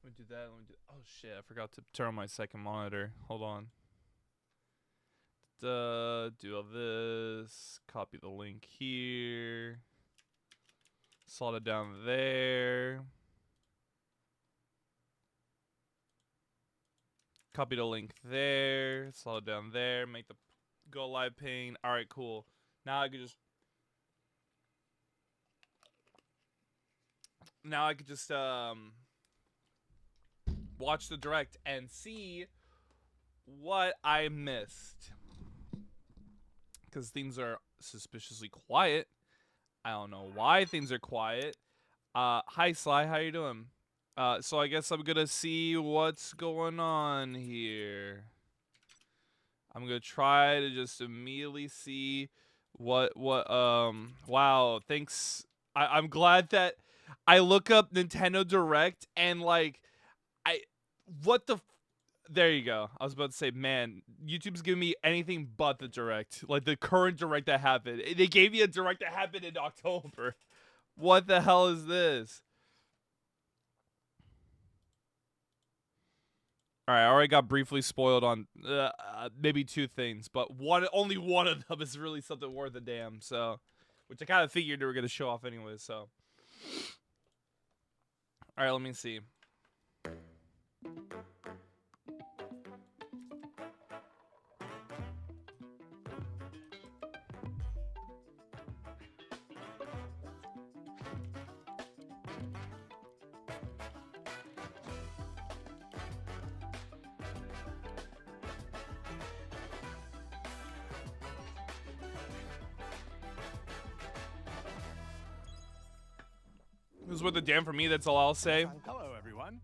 Let me do that. Oh shit! I forgot to turn on my second monitor. Hold on. Do all this. Copy the link here. Slot it down there. Copy the link there. Slot it down there. Make the go live pane. All right, cool. Now I could just. Watch the direct and see what I missed. Because things are suspiciously quiet. I don't know why things are quiet. Hi Sly, how you doing? So I guess I'm gonna see what's going on here. I'm gonna try to just immediately see what wow, thanks. I'm glad that I look up Nintendo Direct and like what the there you go. I was about to say, man, YouTube's giving me anything but the direct. Like the current direct that happened. They gave me a direct that happened in October. What the hell is this? All right, I already got briefly spoiled on maybe two things, but only one of them is really something worth a damn. So, which I kind of figured they were gonna show off anyway. So, all right, let me see. This is worth a damn for me. That's all I'll say. Hello, everyone.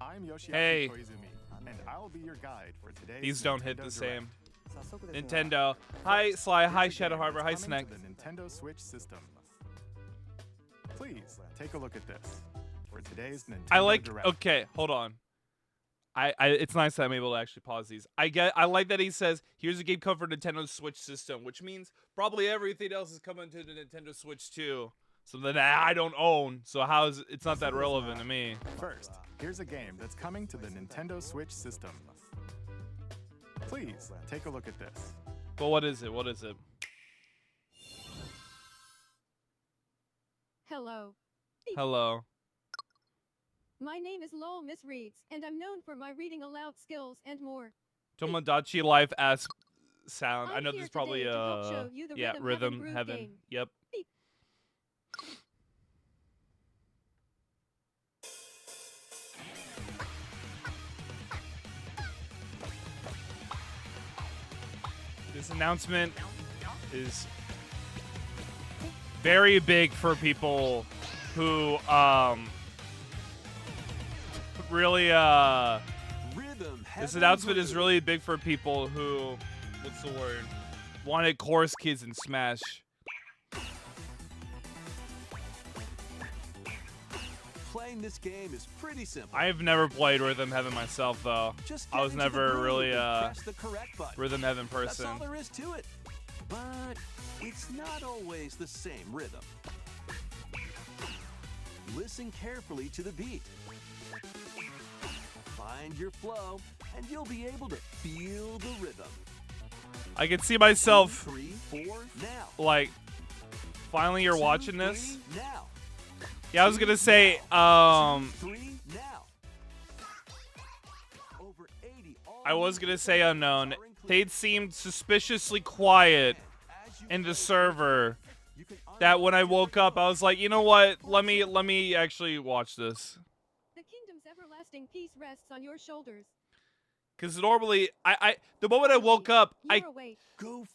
I'm Yoshiaki Hey. Koizumi, and I'll be your guide for today's These don't hit Nintendo the same. Direct. Nintendo. Hi Sly. Hi Here's a Shadow game Harbor. Hi that's coming Snack. to the Nintendo Switch system. Please take a look at this for today's Nintendo I like. Direct. Okay, hold on. It's nice that I'm able to actually pause these. I like that he says, "Here's a game code for Nintendo Switch system," which means probably everything else is coming to the Nintendo Switch too. Something that I don't own, so how is it's not that relevant to me? First, here's a game that's coming to the Nintendo Switch system. Please take a look at this. But what is it? What is it? Hello. Hello. My name is Lowell Miss Reeds, and I'm known for my reading aloud skills and more. Tomodachi Life ass sound. I I'm know here there's probably today to help show you the yeah, Rhythm Rhythm Groove Heaven. game. Yep. This announcement is very big for people who really this announcement is really big for people who what's the word? Wanted chorus kids in Smash. Playing this game is pretty simple. I have never played Rhythm Heaven myself though. Just I get was into the never groove really and press the correct button. Rhythm Heaven That's person. all there is to it. But it's not always the same rhythm. Listen carefully to the beat. Find your flow, and you'll be able to feel the rhythm. I can see myself 2, 3, 4, now. like finally you're 2, watching 3, this. now. Yeah, I was gonna say 3 now. Over 80 I was gonna say unknown. They'd seemed suspiciously quiet in the server that when I woke up I was like, you know what? Let me actually watch this. The kingdom's everlasting peace rests on your shoulders. Cause normally the moment I woke up, You're awake.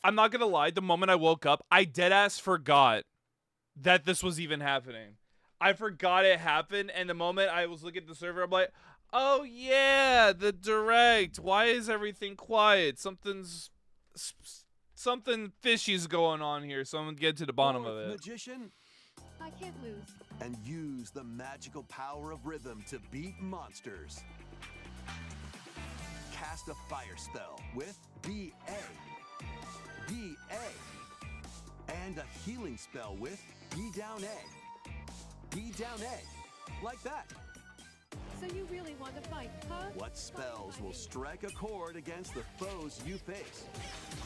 I'm not gonna lie, the moment I woke up, I deadass forgot that this was even happening. I forgot it happened, and the moment I was looking at the server, I'm like, oh yeah, the direct. Why is everything quiet? Something fishy's going on here, so I'm gonna get to the bottom of it. Magician, I can't lose. and use the magical power of rhythm to beat monsters. Cast a fire spell with BA, BA, and a healing spell with B down A, B down A, like that. So you really want to fight, huh? What spells will strike a chord against the foes you face?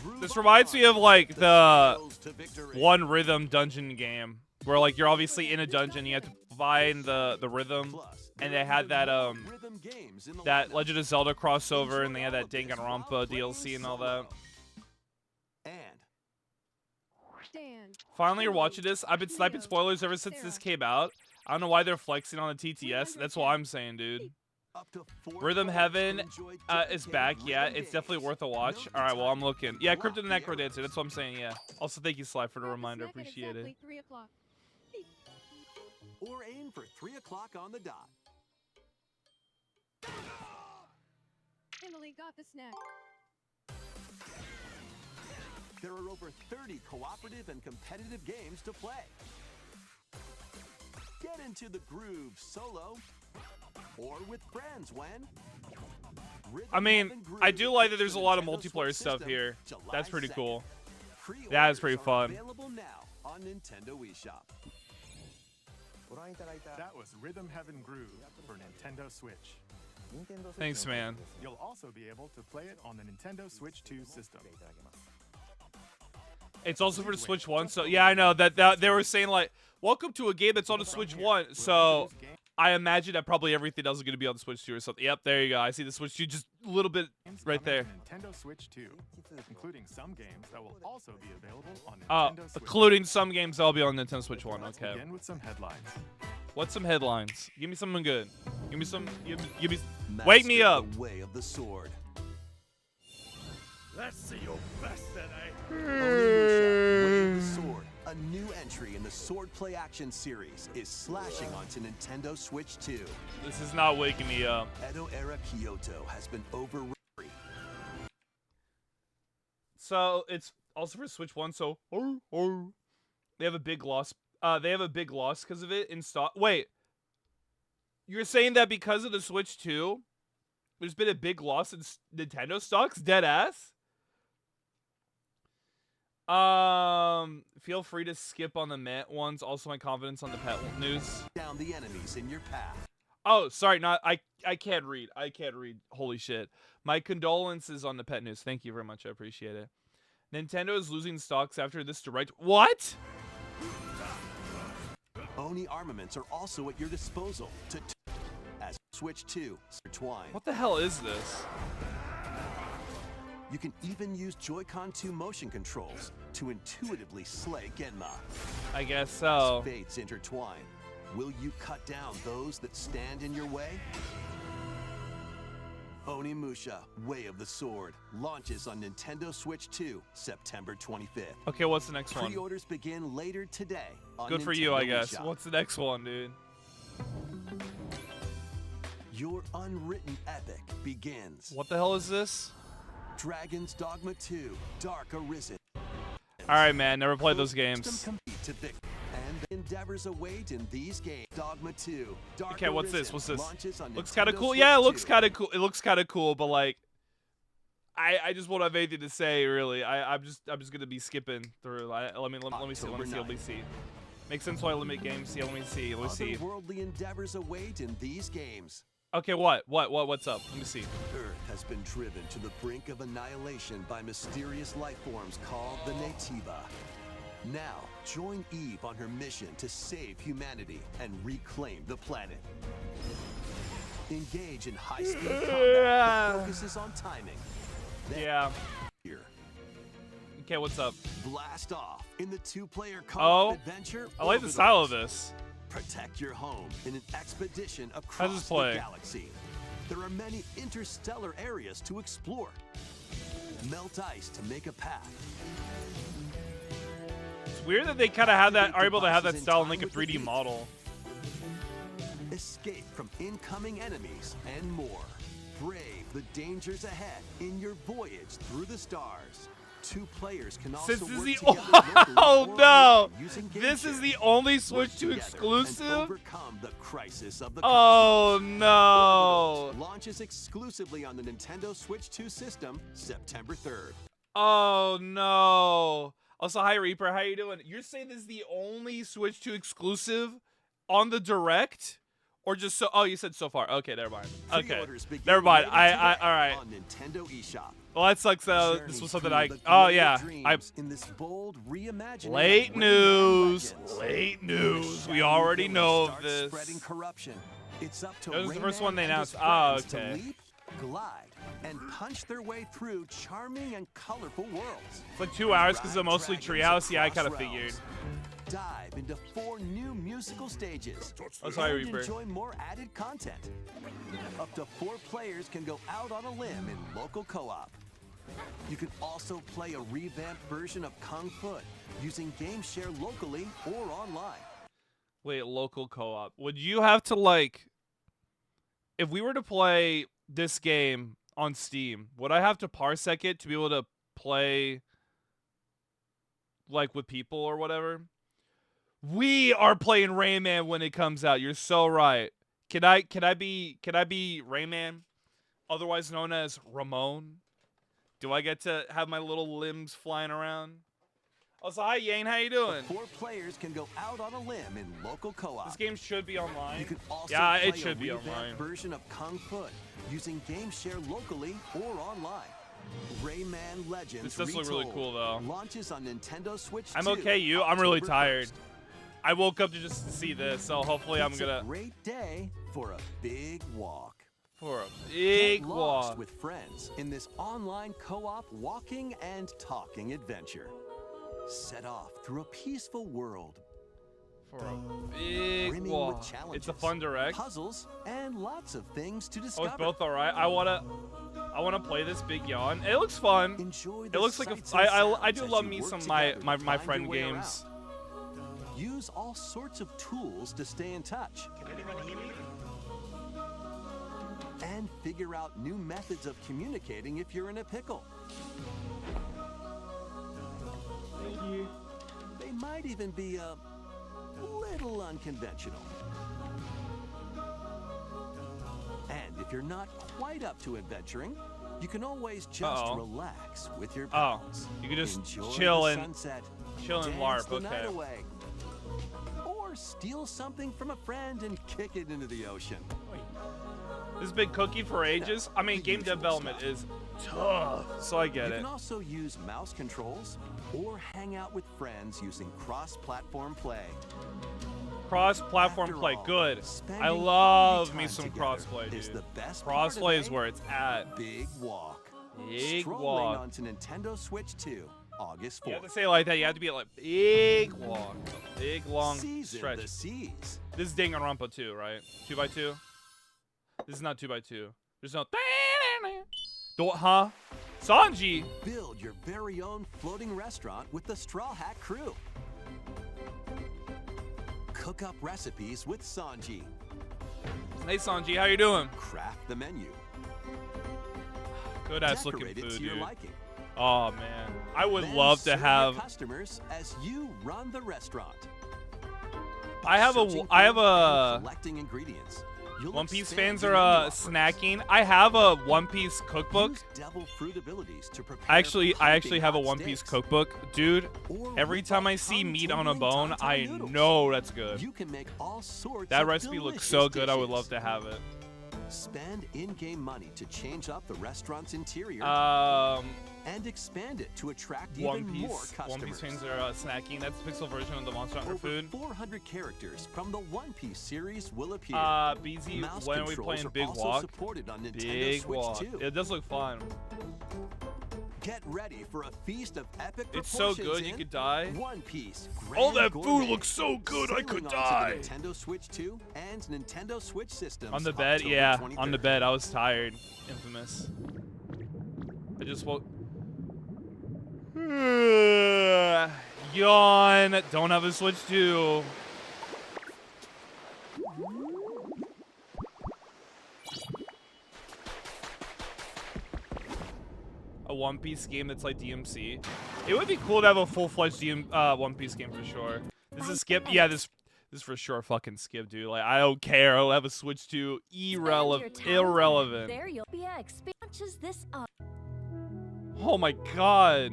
Groove This reminds me on. of like the spirals to victory. One Rhythm dungeon game where like you're obviously in a dungeon, you have to find the rhythm, Plus, and there they are had even that more rhythm games in the that lineup. Legend of Zelda crossover, and Enjoy they had all that of this Danganronpa while playing DLC and all that. solo. And Dan. Finally, you're Kimberly, watching this. I've been sniping Leo, spoilers ever since this Sarah. came out. I don't know why they're flexing on the TTS. 300 That's what I'm saying, dude. up to 4 Rhythm players Heaven can enjoy is dedicated back. Yeah, rhythm it's definitely games. worth a watch. Know All right, well, I'm time looking. and Yeah, block Crypto the the Necrodancer. arrows. That's what I'm saying, yeah. Also, thank you, Sly, for the Have a reminder. snack at Appreciate it. exactly 3 o'clock. Or aim for 3 o'clock on the dot. Emily got the snack. There are over 30 cooperative and competitive games to play. Get into the groove solo or with friends when Rhythm I mean, Heaven I Groove do like that hits there's a the lot of Nintendo multiplayer Switch stuff system here. July That's pretty 2nd. cool. Pre-orders That is pretty are fun. Available now on Nintendo eShop. That was Rhythm Heaven Groove for Nintendo Switch. Thanks, man. You'll also be able to play it on the Nintendo Switch 2 system. It's also for the Switch 1, so yeah, I know that they were saying like, welcome to a game that's on the Switch 1. So I imagine that probably everything else is going to be on the Switch 2 or something. Yep, there you go. I see the Switch 2 just a little bit Games right coming there. to Nintendo Switch 2, including some games that will also be available on Oh, Nintendo Switch. including some games that'll be on Nintendo Switch 1. Let's Okay. begin with some headlines. What's some headlines? Give me something good. Give me some. Give me. Master Wake me up. The way of the sword. Let's see your best today. Onimusha, Way of the Sword, a new entry in the Sword Play Action series, is slashing onto Nintendo Switch 2. This is not waking me up. Edo-era Kyoto has been overrun. So it's also for Switch 1. So they have a big loss. They have a big loss because of it in stock. Wait, you're saying that because of the Switch 2, there's been a big loss in Nintendo stocks? Dead ass. Feel free to skip on the Met ones. Also, my confidence on the pet news. Down the enemies in your path. Oh, sorry, not I can't read. I can't read. Holy shit. My condolences on the pet news. Thank you very much. I appreciate it. Nintendo is losing stocks after this direct. What? Oni armaments are also at your disposal to as Switch 2 intertwine. What the hell is this? You can even use Joy-Con 2 motion controls to intuitively slay Genma. I guess so. As fates intertwine, will you cut down those that stand in your way? Onimusha, Way of the Sword, launches on Nintendo Switch 2, September 25th. Okay, what's the next one? Pre-orders begin later today on Good for you, I Nintendo guess. eShop. What's the next one, dude? Your unwritten epic begins. What the hell is this? Dragon's Dogma 2, Dark Arisen. Alright, man. Never played those System games. compete to victory. And the endeavors await in these games. Dogma 2, Dark Okay, what's this? Arisen What's this? launches on Looks kind of Nintendo cool. Switch Yeah, it looks 2. kind of cool. It looks kind of cool, but like, I just won't have anything to say really. I'm just gonna be skipping through. Let me see. Makes sense why I limit games. See, let me see. Otherworldly endeavors await in these games. Okay, what's up? Let me see. Earth has been driven to the brink of annihilation by mysterious life forms called the Nativa. Now, join Eve on her mission to save humanity and reclaim the planet. Engage in high-speed combat that focuses on timing. Then Yeah. here, Okay, what's up? blast off in the two-player Oh, co-op adventure. I like the Orbitals. style of this. Protect your home in an expedition How's across this the play? galaxy. There are many interstellar areas to explore. Melt ice to make a path. It's weird that they kind of have that, are able to have that Devices in style in time like a with 3D defeat. model. Escape from incoming enemies and more. Brave the dangers ahead in your voyage through the stars. Two players can also Since this is work the together locally oh or no, online using game this is chat. the only Work Switch 2 together and exclusive. overcome the crisis of the Oh cosmos. no. Orbitals launches exclusively on the Nintendo Switch 2 system September 3rd. Oh no. Also, hi Reaper, how you doing? You're saying this is the only Switch 2 exclusive on the Direct? Or just so? Oh, you said so far. Okay, never mind. Okay, Pre-orders begin never mind. later today All right. on Nintendo eShop. Well, that sucks. This Journey was something through I. the Oh great yeah. dreams in this bold reimagining of Late Rayman news. Legends. Late The news. We shadowy already villain know of starts this. Spreading corruption. It's up to That was the first Rayman one they and his announced. Ah, friends okay. to leap, glide, and punch their way through charming and colorful worlds. It's like 2 hours because Ride it's mostly dragons treehouse. Yeah, I across kind of realms. figured. Dive into 4 new musical stages. Oh, sorry, and Reaper. enjoy more added content. Up to 4 players can go out on a limb in local co-op. You can also play a revamped version of Kung Fu using game share locally or online. Wait, local co-op. Would you have to like, if we were to play this game on Steam, would I have to parsec it to be able to play like with people or whatever? We are playing Rayman when it comes out. You're so right. Can I be Rayman, otherwise known as Ramon? Do I get to have my little limbs flying around? Oh, so hi Yane, how you doing? 4 players can go out on a limb in local co-op. This game should be online. You can also Yeah, play it should a be revamped online. version of Kung Fu using game share locally or online. Rayman Legends This does look really Retold cool, though. launches on Nintendo Switch I'm 2 okay, you. I'm really October tired. 1st. I woke up to just see this, so hopefully I'm It's gonna a great day for a big walk. for a big Get lost walk. with friends in this online co-op walking and talking adventure. Set off through a peaceful world, For a big brimming walk. with challenges, It's a fun direct. puzzles, and lots of things to Oh, discover. it's both alright. I wanna play this Big Yawn. It looks fun. Enjoy It the looks like a. sights and I sounds do as love you me work some together to my find friend your way games. around. Use all sorts of tools to stay in touch. And figure out new methods of communicating if you're in a pickle. They might even be a little unconventional. And if you're not quite up to adventuring, you can always just Uh-oh. relax with your Oh, pals. you can just Enjoy chill the and sunset, chill and dance LARP. the night Okay. away, or steal something from a friend and kick it into the ocean. This has been cooking for ages. I mean, the game usual development stuff. is tough, so I get You it. can also use mouse controls or hang out with friends using cross-platform play. Cross-platform After play, all, good. spending I quality love me time some together crossplay, is dude. the best part of Crossplay is a where it's at. Big walk. Big Strolling walk. onto Nintendo Switch 2, August 4th. You have to say it like that. You have to be like big walk, big long Season stretch. the seas. This is Danganronpa 2, right? 2x2. This is not 2x2. There's no. Huh? Sanji. Build your very own floating restaurant with the Straw Hat Crew. Cook up recipes with Sanji. Hey Sanji, how you doing? Craft the menu. Good ass looking Decorate it food, to your dude. liking. Oh man, I would Then love to serve your have. customers as you run the restaurant. I have Searching I have for and a. collecting ingredients. You'll One Piece expand fans your are menu offerings. snacking. I have a One Piece cookbook. Use devil fruit abilities to prepare I actually piping have a hot One Piece steaks. cookbook, dude. Or Every whip time up I see meat on a tongue-tingling bone, tauntaun I noodles. know that's good. You can make all sorts That of recipe looks delicious so good. I would dishes. love to have it. Spend in-game money to change up the restaurant's interior and expand it to attract One even more Piece. customers. One Piece fans are snacking. That's the pixel version of the Monster Hunter Over food. 400 characters from the One Piece series will appear. BZ, Mouse when are we controls playing are Big also Walk? supported on Nintendo Big Switch Walk. 2. It does look fun. Get ready for a feast of epic It's so proportions good you in could die. One Piece. All Grand that food Gourmet. looks so good I Sailing could onto die. The Nintendo Switch 2 and Nintendo Switch systems. On the bed, October yeah. 23rd. On the bed, I was tired. Infamous. I just woke. Yawn. Don't have a Switch 2. A One Piece game that's like DMC. It would be cool to have a full-fledged One Piece game for sure. This is Skip. Yeah, this is for sure fucking Skip, dude. Like, I don't care. I'll have a Switch 2. Irrelevant. There you'll be expansions this up. Oh my god.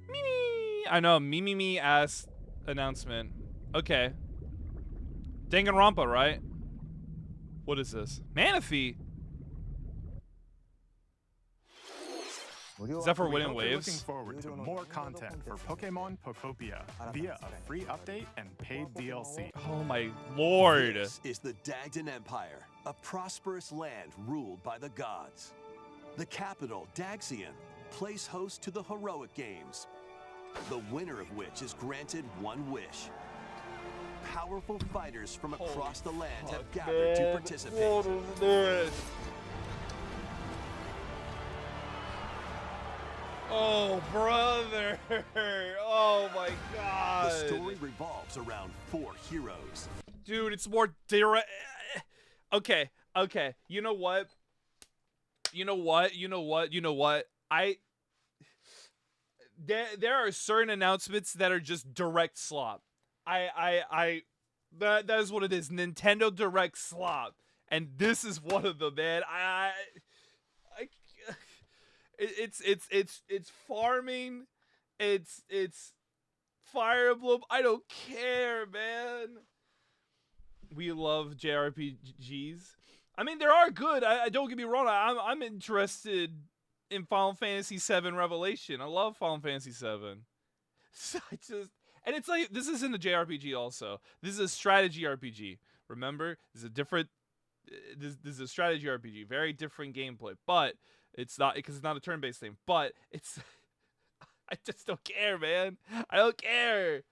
Mimi. I know, Mimi ass announcement. Okay. Danganronpa, right? What is this? Manaphy? Is that for We winning hope you're looking waves? forward to more content for Pokemon Pokopia via a free update and paid DLC. Oh my lord. This is the Dagdan Empire, a prosperous land ruled by the gods. The capital, Daxian, plays host to the heroic games, the winner of which is granted one wish. Powerful fighters from across the land have gathered to participate. What is this? Oh, brother. Oh my god. The story revolves around 4 heroes. Dude, it's more direct. Okay. You know what? There are certain announcements that are just direct slop. That is what it is. Nintendo Direct slop. And this is one of them, man. It's farming. It's Fire Emblem. I don't care, man. We love JRPGs. I mean, there are good. I don't get me wrong. I'm interested in Final Fantasy VII Revelation. I love Final Fantasy VII. So and it's like, this isn't a JRPG also. This is a strategy RPG. Remember, this is a different. This is a strategy RPG. Very different gameplay, but it's not, because it's not a turn-based thing. But it's. I just don't care, man. I don't care.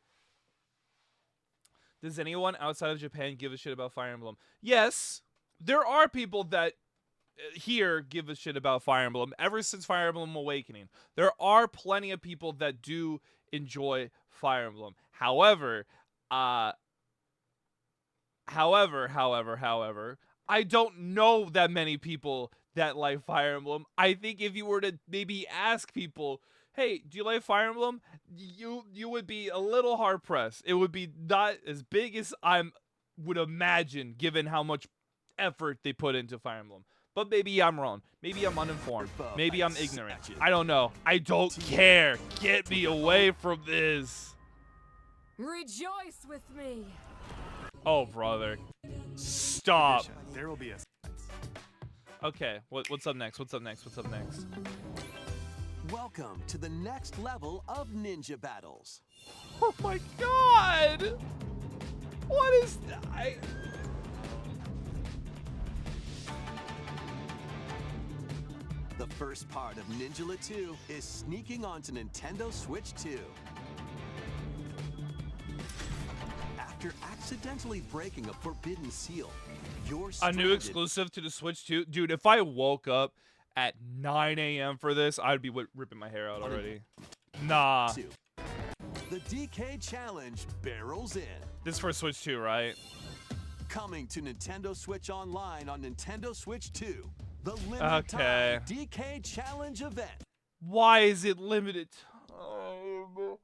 Does anyone outside of Japan give a shit about Fire Emblem? Yes, there are people that here give a shit about Fire Emblem ever since Fire Emblem Awakening. There are plenty of people that do enjoy Fire Emblem. However, I don't know that many people that like Fire Emblem. I think if you were to maybe ask people, hey, do you like Fire Emblem? You would be a little hard pressed. It would be not as big as I would imagine, given how much effort they put into Fire Emblem. But maybe I'm wrong. Maybe I'm uninformed. Maybe I'm ignorant. I don't know. I don't care. Get me away from this. Rejoice with me. Oh, brother. Stop. There will be a Okay, what's up next? What's up next? Welcome to the next level of ninja battles. Oh my god! What is that? The first part of Ninjala 2 is sneaking onto Nintendo Switch 2. After accidentally breaking a forbidden seal, you're A stranded. new exclusive to the Switch 2? Dude, if I woke up at 9 a.m. for this, I'd be ripping my hair out already. Nah. The DK Challenge barrels in. This is for Switch 2, right? Coming to Nintendo Switch Online on Nintendo Switch 2. The limited Okay. time DK Challenge event. Why is it limited time?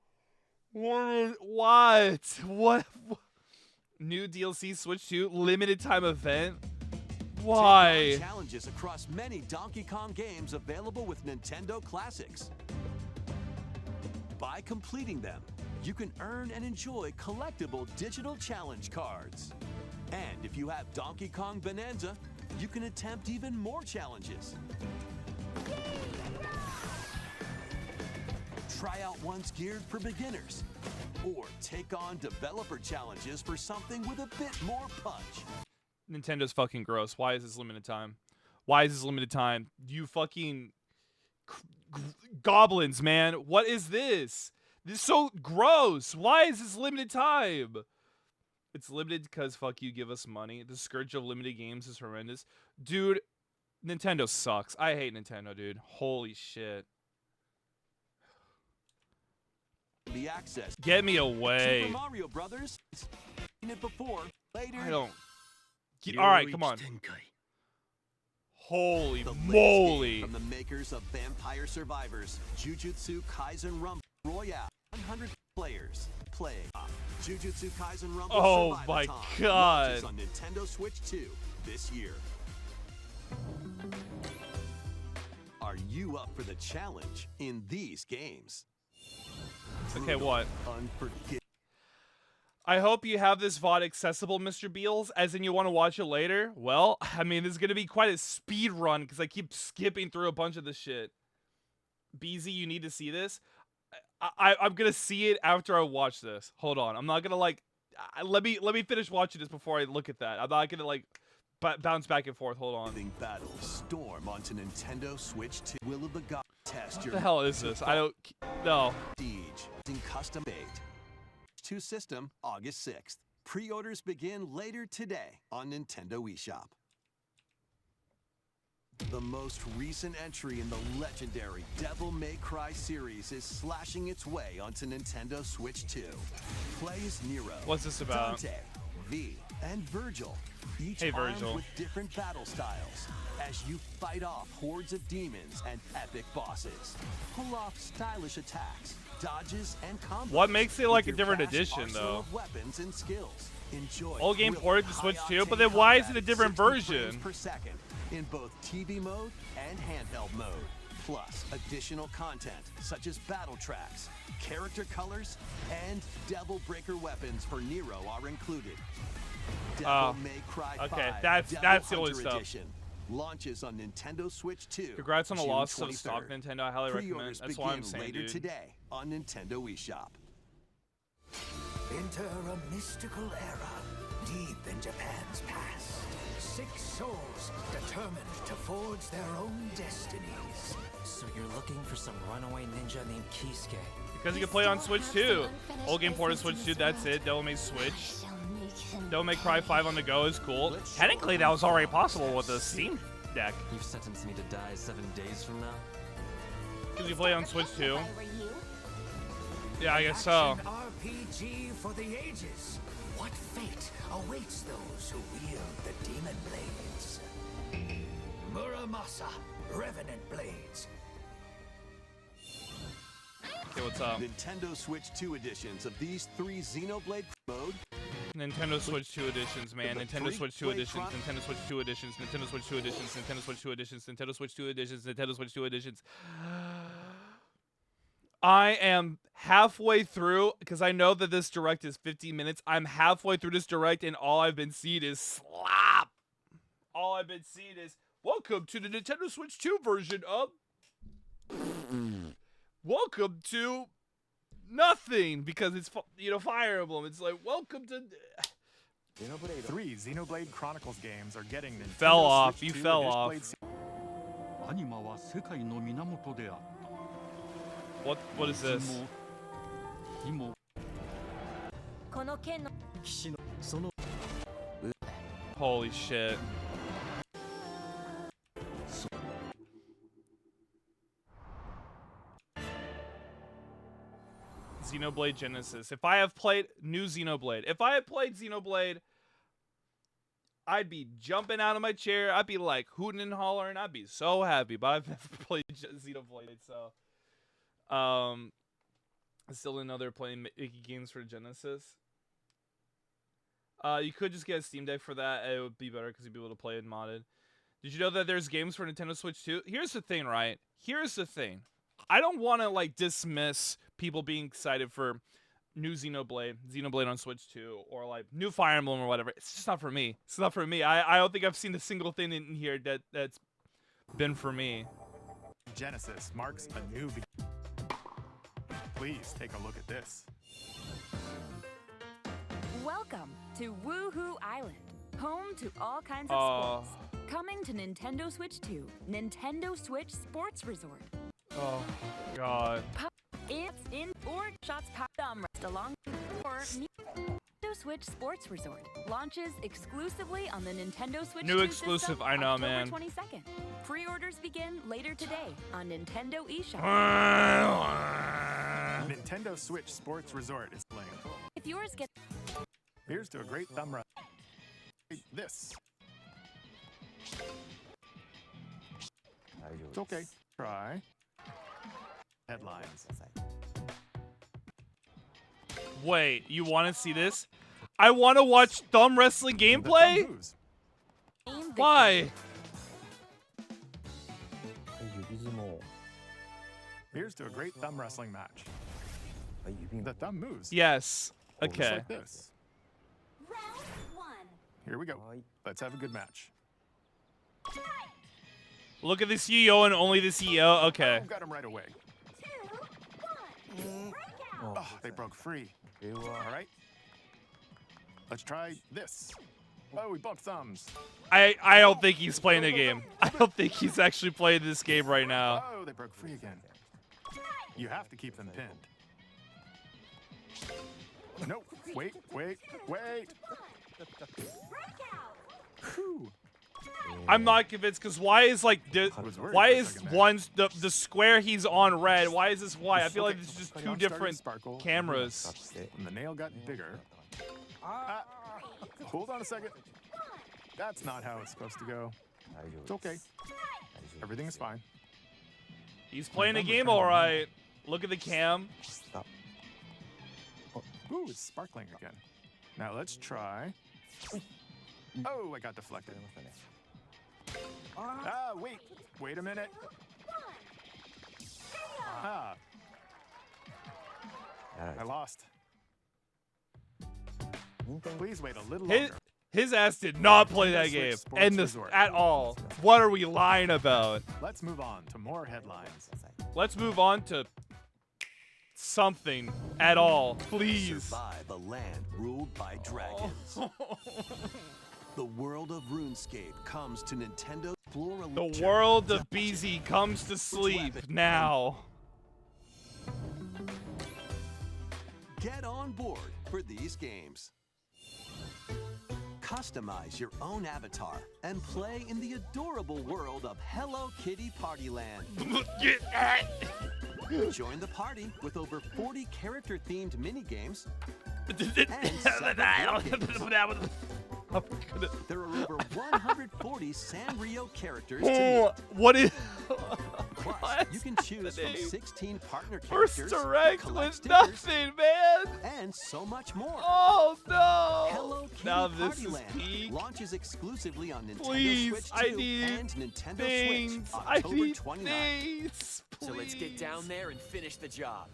What? New DLC Switch 2 limited time event? Why? Take on challenges across many Donkey Kong games available with Nintendo Classics. By completing them, you can earn and enjoy collectible digital challenge cards. And if you have Donkey Kong Bonanza, you can attempt even more challenges. Try out ones geared for beginners, or take on developer challenges for something with a bit more punch. Nintendo's fucking gross. Why is this limited time? Why is this limited time? You fucking goblins, man. What is this? This is so gross. Why is this limited time? It's limited because fuck you, give us money. The scourge of limited games is horrendous. Dude, Nintendo sucks. I hate Nintendo, dude. Holy shit. The access. Get me away. Super Mario Brothers. Seen it before. Later. I don't. Alright, come on. Holy The latest moly. game from the makers of Vampire Survivors, Jujutsu Kaisen Rumble Royale. 100 players playing Jujutsu Kaisen Rumble Oh Survivathon my god. launches on Nintendo Switch 2 this year. Are you up for the challenge in these games? Okay, what? Unforgettable. I hope you have this VOD accessible, Mr. Beals, as in you want to watch it later. Well, I mean, this is going to be quite a speed run because I keep skipping through a bunch of this shit. BZ, you need to see this. I'm going to see it after I watch this. Hold on. I'm not going to, like... let me finish watching this before I look at that. I'm not going to, like, bounce back and forth. Hold on. Battle storm onto Nintendo Switch 2. Will of the God test What your the hell is this? I don't... No. Siege in custom made. 2 system August 6th. Pre-orders begin later today on Nintendo eShop. The most recent entry in the legendary Devil May Cry series is slashing its way onto Nintendo Switch 2. Play as Nero, What's this about? Dante, V, and Virgil. Each Hey, armed Virgil. with different battle styles as you fight off hordes of demons and epic bosses. Pull off stylish attacks, dodges, and combos. What makes it like with a your different vast edition, arsenal though? of weapons and skills. Enjoy Old game thrilling, ported to Switch 2, but high-octane then why is it a combat at different 60 frames version? per second in both TV mode and handheld mode. Plus, additional content such as battle tracks, character colors, and Devil Breaker weapons for Nero are included. Devil May Cry 5 okay, that's the only Hunter stuff. Edition launches on Nintendo Switch 2. Congrats on the June loss of 23rd. stock Nintendo. I highly recommend. Pre-orders That's why I'm begin saying, later dude. today on Nintendo eShop. Enter a mystical era deep in Japan's past. 6 souls determined to forge their own destinies. So you're looking for some runaway ninja named Kisuke. Because you can play on Switch 2. Old game ported Switch 2, that's it. Devil May Switch. Devil May Cry 5 on the go is cool. Technically, that was already possible with the Steam Deck. You've sentenced me to die 7 days from now? Because you play on Switch 2. Yeah, I guess so. Action RPG for the ages. What fate awaits those who wield the demon blades? Muramasa, Revenant Blades. Okay, what's up? Nintendo Switch 2 editions of these 3 Xenoblade mode. Nintendo Switch 2 editions, man. Nintendo Switch 2 editions. Nintendo Switch 2 editions. Nintendo Switch 2 editions. Nintendo Switch 2 editions. Nintendo Switch 2 editions. Nintendo Switch 2 editions. I am halfway through, because I know that this direct is 15 minutes. I'm halfway through this direct, and all I've been seeing is slap. All I've been seeing is, welcome to the Nintendo Switch 2 version of... Welcome to... nothing, because it's, you know, Fire Emblem. It's like, welcome to... 3 Xenoblade Chronicles games are getting Nintendo Fell off. Switch You 2 fell and off. Blade What is this? Holy shit. Xenoblade Genesis. If I have played new Xenoblade, if I had played Xenoblade, I'd be jumping out of my chair. I'd be like hooting and hollering. I'd be so happy. But I've never played Xenoblade, so I still didn't know they were playing icky games for Genesis. You could just get a Steam Deck for that. It would be better because you'd be able to play it modded. Did you know that there's games for Nintendo Switch 2? Here's the thing, right? Here's the thing. I don't want to like dismiss people being excited for new Xenoblade on Switch 2, or like new Fire Emblem or whatever. It's just not for me. It's not for me. I don't think I've seen a single thing in here that's been for me. Genesis marks a new Please take a look at this. Welcome to Woohoo Island, home to all kinds of sports. Coming to Nintendo Switch 2, Nintendo Switch Sports Resort. Oh, God. It's in or shots pop thumb rest along or Nintendo Switch Sports Resort launches exclusively on the Nintendo Switch New 2 exclusive, system, I know, October man. 22nd. Pre-orders begin later today on Nintendo eShop. Nintendo Switch Sports Resort is playing. If yours gets Here's to a great thumb rest. This. It's okay. Try. Headlines. Wait, you want to see this? I want to watch thumb wrestling The thumb gameplay? moves. Why? Here's to a great thumb wrestling match. The thumb moves. Yes. Just Okay. like this. Here we go. Let's have a good match. Look at the CEO and only the CEO. Okay. Oh, got him right away. Oh, they broke free. All right. Let's try this. Oh, we bumped thumbs. I don't think he's playing the game. I don't think he's actually playing this game right now. Oh, they broke free again. You have to keep them pinned. No, wait. Whew. I'm not convinced because why is like why is the square he's on red? Why is this white? I feel like it's just two different cameras. When the nail got bigger. Hold on a second. That's not how it's supposed to go. It's okay. Everything is fine. He's playing the game all right. Look at the cam. Ooh, it's sparkling again. Now let's try. Oh, I got deflected. Wait a minute. I lost. Please wait a little longer. His ass did not play that game at all. What are we lying about? Let's move on to more headlines. Let's move on to something at all, please. Survive a land ruled by dragons. The world of RuneScape comes to Nintendo Explorer. The world of BZ comes to sleep now. Get on board for these games. Customize your own avatar and play in the adorable world of Hello Kitty Partyland. Join the party with over 40 character-themed minigames and 7 games. There are over 140 Sanrio characters to meet. What is? Plus, What's you can choose from 16 partner First characters, direct collect with stickers, nothing, man. and so much more. Oh no! Hello Kitty Now this is Partyland peak. launches exclusively on Nintendo Please, Switch 2 I need and Nintendo things. Switch on I October need 29th. things. Please. So let's get down there and finish the job.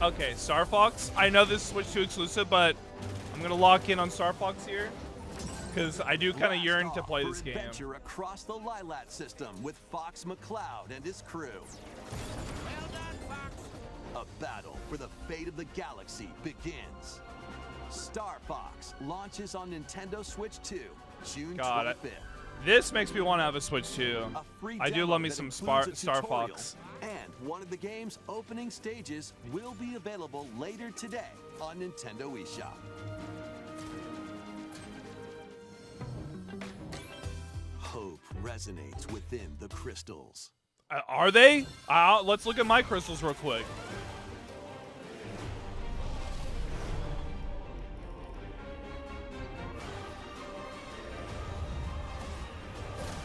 Okay, Star Fox. I know this is Switch 2 exclusive, but I'm gonna lock in on Star Fox here because I do kind of Blast yearn to off play for this game. Adventure across the Lilat system with Fox McCloud and his crew. Well done, Fox. A battle for the fate of the galaxy begins. Star Fox launches on Nintendo Switch 2, June God, 25th. This makes me want to have a Switch 2. A free I do demo love me that some includes a Star tutorial. Fox. And one of the game's opening stages will be available later today on Nintendo eShop. Hope resonates within the crystals. Are they? Let's look at my crystals real quick.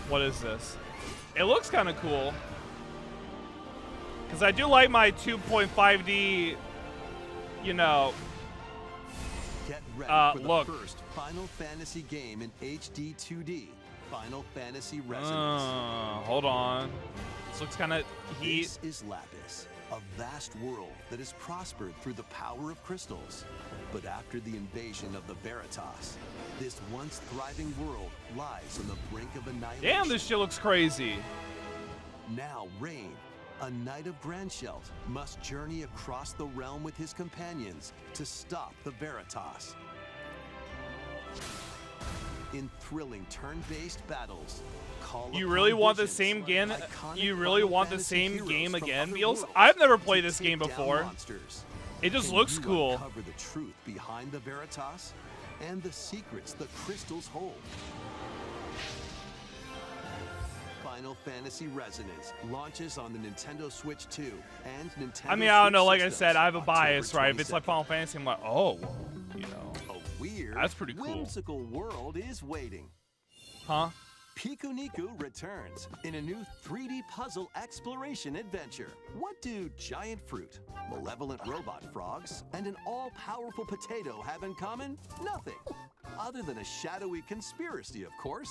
What is this? It looks kind of cool. Because I do like my 2.5D, you know. Get ready for the look. first Final Fantasy game in HD 2D, Final Fantasy Resonance. Hold on. This looks kind of heat. This is Lapis, a vast world that has prospered through the power of crystals. But after the invasion of the Veritas, this once thriving world lies on the brink of annihilation. Damn, this shit looks crazy. Now Rain, a knight of Grandshelt, must journey across the realm with his companions to stop the Veritas. In thrilling turn-based battles, call You upon really want the visions, same game? iconic You really Final want the Fantasy same heroes game from again, other Beals? worlds I've never to played this take game down before. monsters. It just Can looks you cool. uncover the truth behind the Veritas and the secrets the crystals hold? Final Fantasy Resonance launches on the Nintendo Switch 2 and Nintendo I mean, I don't know. Switch Like I said, I have a systems bias, October right? If it's like 22nd. Final Fantasy, I'm like, oh, you know. A weird, That's pretty cool. whimsical world is waiting. Huh? Pikuniku returns in a new 3D puzzle exploration adventure. What do giant fruit, malevolent robot frogs, and an all-powerful potato have in common? Nothing. Other than a shadowy conspiracy, of course.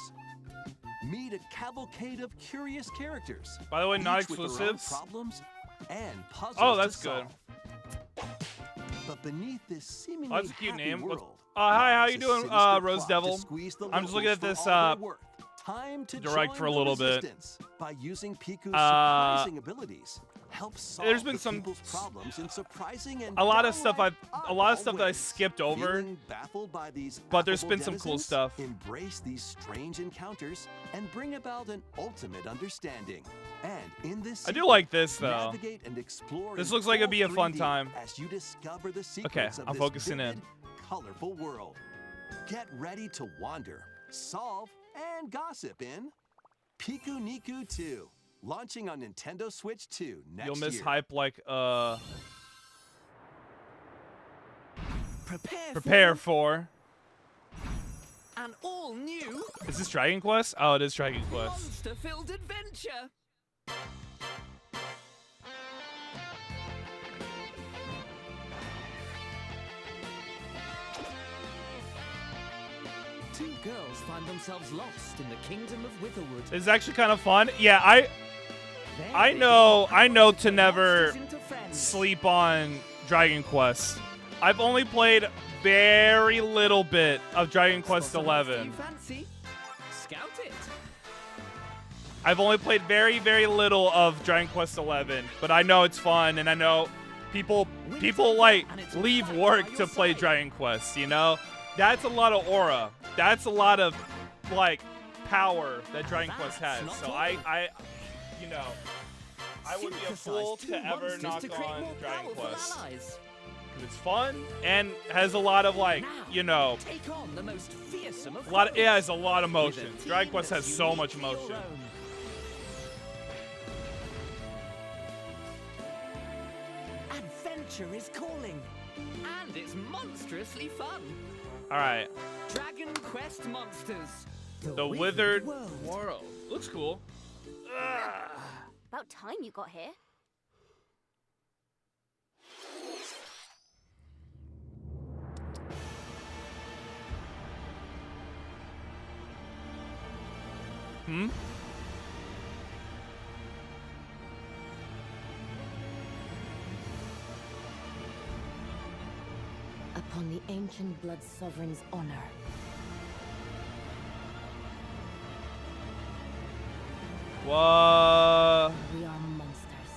Meet a cavalcade of curious characters. By the way, not each with their own exclusives. problems and puzzles Oh, that's to good. solve. But beneath this seemingly Oh, that's a cute happy name. world, Hi, how you Use a doing, sinister Rose plot Devil? to squeeze the I'm just looking at locals this for all they're worth. Time to direct join for a the little bit. resistance by using Piku's surprising abilities. Help solve There's been the some people's problems in surprising and a lot of stuff downright that I ways. skipped over. Feeling baffled by these But there's affable been some cool denizens? stuff. Embrace these strange encounters and bring about an ultimate understanding. And in this I do like this though. navigate and explore This in looks like it'd full be a fun 3D time. as you discover the Okay, secrets of I'm this focusing in. vivid, colorful world. Get ready to wander, solve, and gossip in Piku Niku 2, launching on Nintendo Switch 2 next You'll miss year. hype like Prepare, prepare for. an all-new Is this Dragon Quest? Oh, it is Dragon Quest. monster-filled adventure. Two girls find themselves lost in the kingdom of Witherwood. It's actually kind of fun. Yeah, I know to never sleep on Dragon Quest. I've only played very little bit of Dragon Quest 11. Fancy? Scout it. I've only played very, very little of Dragon Quest 11, but I know it's fun, and I know people like leave work to play Dragon Quest. You know, that's a lot of aura. That's a lot of like power that Dragon Quest has. So I you know, I would be a fool to ever knock on Dragon Quest. It's fun and has a lot of like, you know, Take on the most fearsome of it has a lot of foes with motion. a team Dragon Quest has that's so much uniquely your motion. own. Adventure is calling, and it's monstrously fun. All right, Dragon Quest Monsters. the Withered World looks cool. About time you got here. Hmm. Upon the ancient blood sovereign's honor. What? We are monsters,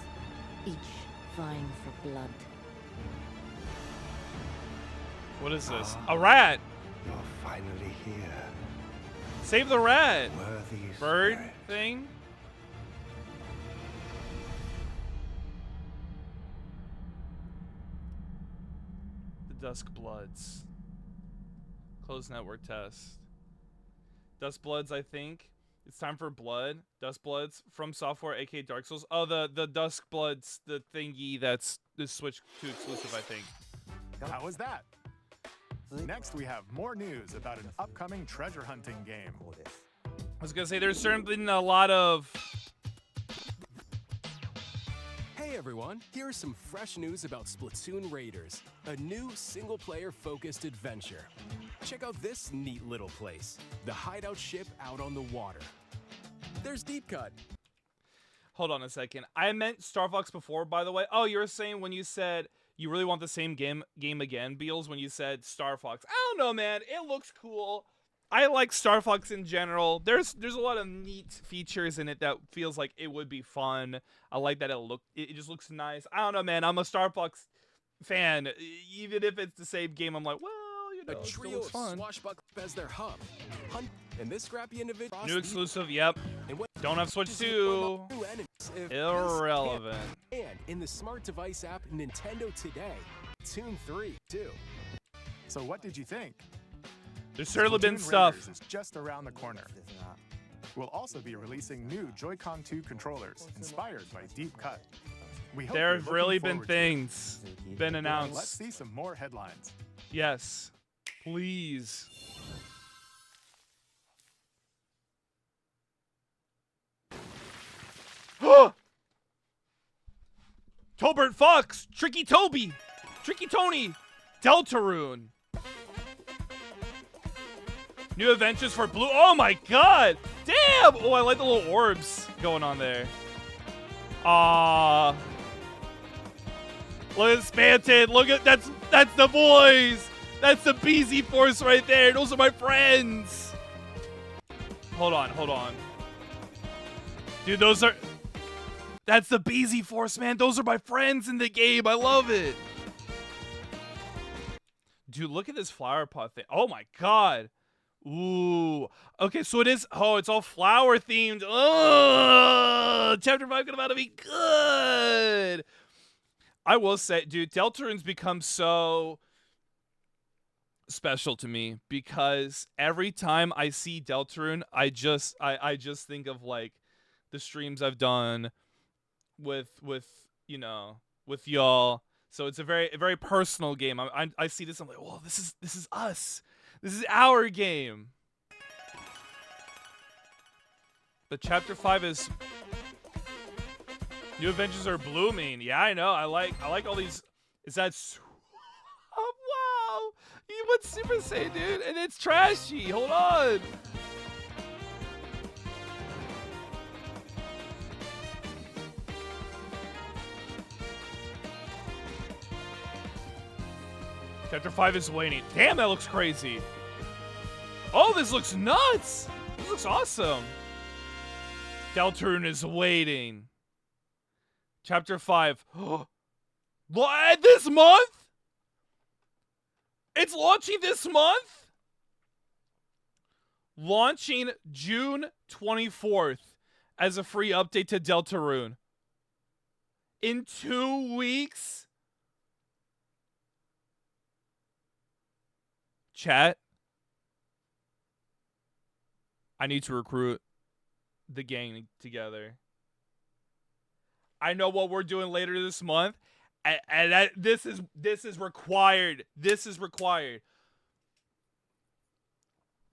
each vying for blood. What is this? A rat. You're finally here. Save the rat. Worthy Bird spirit. thing. The Dusk Bloods. Closed network test. Dusk Bloods, I think. It's time for blood. Dusk Bloods from Software, aka Dark Souls. Oh, the Dusk Bloods, the thingy that's the Switch 2 exclusive, I think. How was that? Next, we have more news about an upcoming treasure hunting game. I was gonna say there's certainly been a lot of. Hey everyone, here's some fresh news about Splatoon Raiders, a new single-player focused adventure. Check out this neat little place, the hideout ship out on the water. There's Deep Cut. Hold on a second. I meant Star Fox before, by the way. Oh, you were saying when you said you really want the same game again, Beals, when you said Star Fox. I don't know, man. It looks cool. I like Star Fox in general. There's a lot of neat features in it that feels like it would be fun. I like that it just looks nice. I don't know, man. I'm a Star Fox fan. Even if it's the same game, I'm like, well, you know, A it still trio looks of fun. swashbucklers as their hub. Hunt and this scrappy individual. New exclusive, yep. Don't have Switch 2. Irrelevant. And in the smart device app Nintendo Today, Tune 3 too. So what did you think? There's certainly been Splatoon stuff. Raiders is just around the corner. We'll also be releasing new Joy-Con 2 controllers inspired by Deep Cut. We hope There you're have looking really been forward to it. things been Let's announced. see some more headlines. Yes. Please. Tobert Fox! Tricky Toby! Tricky Tony! Deltarune! New adventures for Blue. Oh my god! Damn! Oh, I like the little orbs going on there. Look at Spanted. Look at that's the boys. That's the BZ Force right there. Those are my friends. Hold on. Dude, those are... That's the BZ Force, man. Those are my friends in the game. I love it. Dude, look at this flower pot thing. Oh my god. Ooh. Okay, so it is... Oh, it's all flower themed. Oh, Chapter 5 gonna about to be good. I will say, dude, Deltarune's become so special to me because every time I see Deltarune, I just think of like the streams I've done with you know, with y'all. So it's a very personal game. I see this, I'm like, whoa, this is us. This is our game. But Chapter 5 is... New adventures are blooming. Yeah, I know. I like all these... Is that... Oh, wow! He went Super Saiyan, dude, and it's trashy. Hold on. Chapter 5 is waning. Damn, that looks crazy. Oh, this looks nuts. This looks awesome. Deltarune is waiting. Chapter 5. What? This month? It's launching this month? Launching June 24th as a free update to Deltarune. In 2 weeks? Chat. I need to recruit the gang together. I know what we're doing later this month, and this is required. This is required.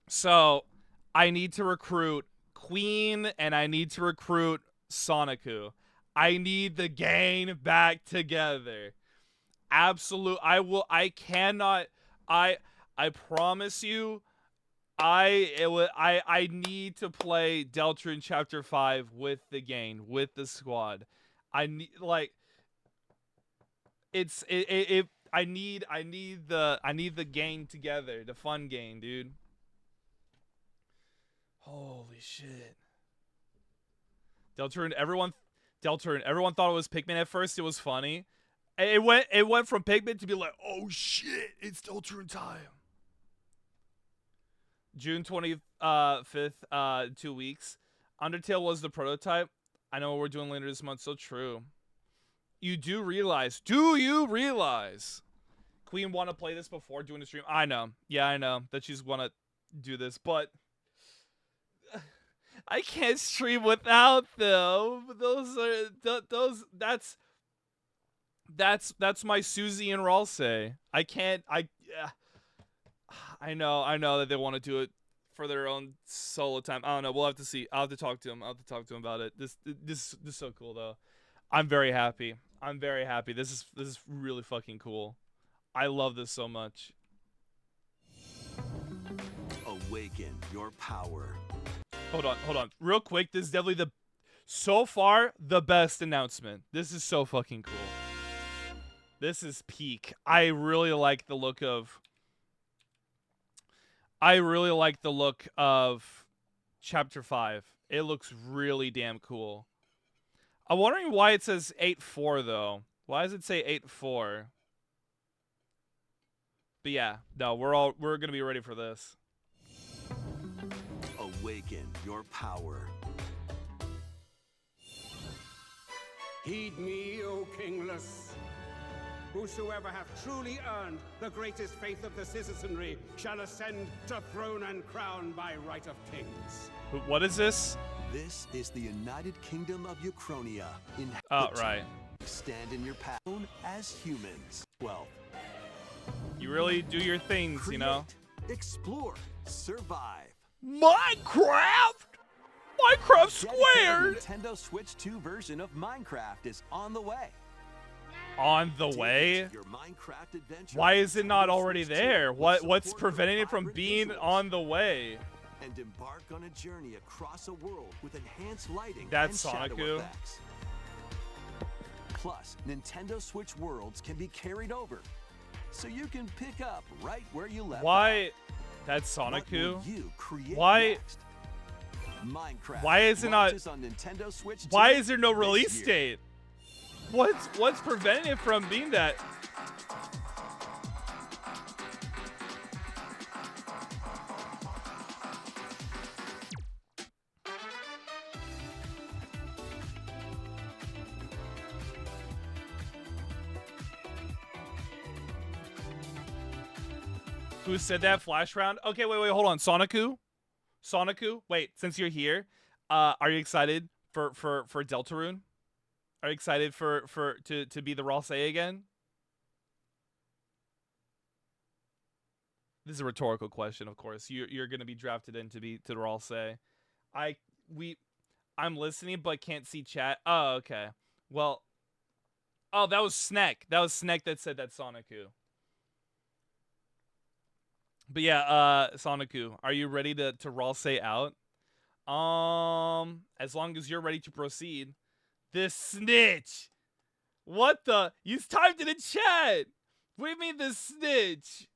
So, I need to recruit Queen, and I need to recruit Sonicu. I need the gang back together. Absolute. I cannot. I promise you. I need to play Deltarune Chapter 5 with the gang, with the squad. I need, like, I need the gang together, the fun gang, dude. Holy shit. Deltarune, everyone thought it was Pikmin at first. It was funny. It went from Pikmin to be like, oh shit, it's Deltarune time. June 25th, 2 weeks. Undertale was the prototype. I know what we're doing later this month. So true. Do you realize Queen want to play this before doing the stream? I know. Yeah, I know that she's want to do this, but I can't stream without them. That's my Susie and Ralsei. I can't. I know that they want to do it for their own solo time. I don't know. We'll have to see. I'll have to talk to him. About it. This is so cool though. I'm very happy. This is really fucking cool. I love this so much. Awaken your power. Hold on. Real quick, this is definitely so far the best announcement. This is so fucking cool. This is peak. I really like the look of Chapter 5. It looks really damn cool. I'm wondering why it says 8.4 though. Why does it say 8.4? But yeah, no, we're gonna be ready for this. Awaken your power. Heed me, O kingless. Whosoever hath truly earned the greatest faith of the citizenry shall ascend to throne and crown by right of kings. What is this? This is the United Kingdom of Uchronia. Oh, right. Stand in your path as humans. Well, you really do your things, create, you know? Explore, survive. Minecraft Squared! Nintendo Switch 2 version of Minecraft is on the way. On the way? Your Minecraft adventure. Why is it not already there? What's preventing it from being on the way? And embark on a journey across a world with enhanced lighting That's and shadow Sonicu. effects. Plus, Nintendo Switch worlds can be carried over. so you can pick up right where you left Why? off. That's What will Sonic-Ku? you create Why? next? Minecraft Why is it not? launches on Nintendo Switch Why 2 is there no this release year. date? What's preventing it from being that? Who said that? Flash round? Okay, wait, hold on. Sonic-Ku? Sonic-Ku? Wait, since you're here, are you excited for Deltarune? Are you excited to be the Ralsei again? This is a rhetorical question, of course. You're gonna be drafted in to the Ralsei. I'm listening but can't see chat. Oh, okay. Well, oh, that was Sneck. That was Sneck that said that Sonic-Ku. But yeah, Sonic-Ku, are you ready to Ralsei out? As long as you're ready to proceed. This snitch! What the? You typed it in chat! What do you mean this snitch?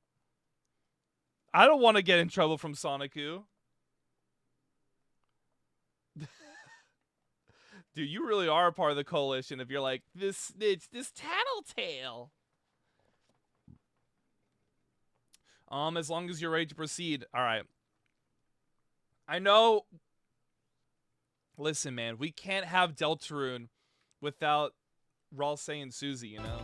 I don't want to get in trouble from Sonic-Ku. Dude, you really are a part of the coalition if you're like, this snitch, this tattletale. As long as you're ready to proceed. All right. I know. Listen, man, we can't have Deltarune without Ralsei and Susie, you know?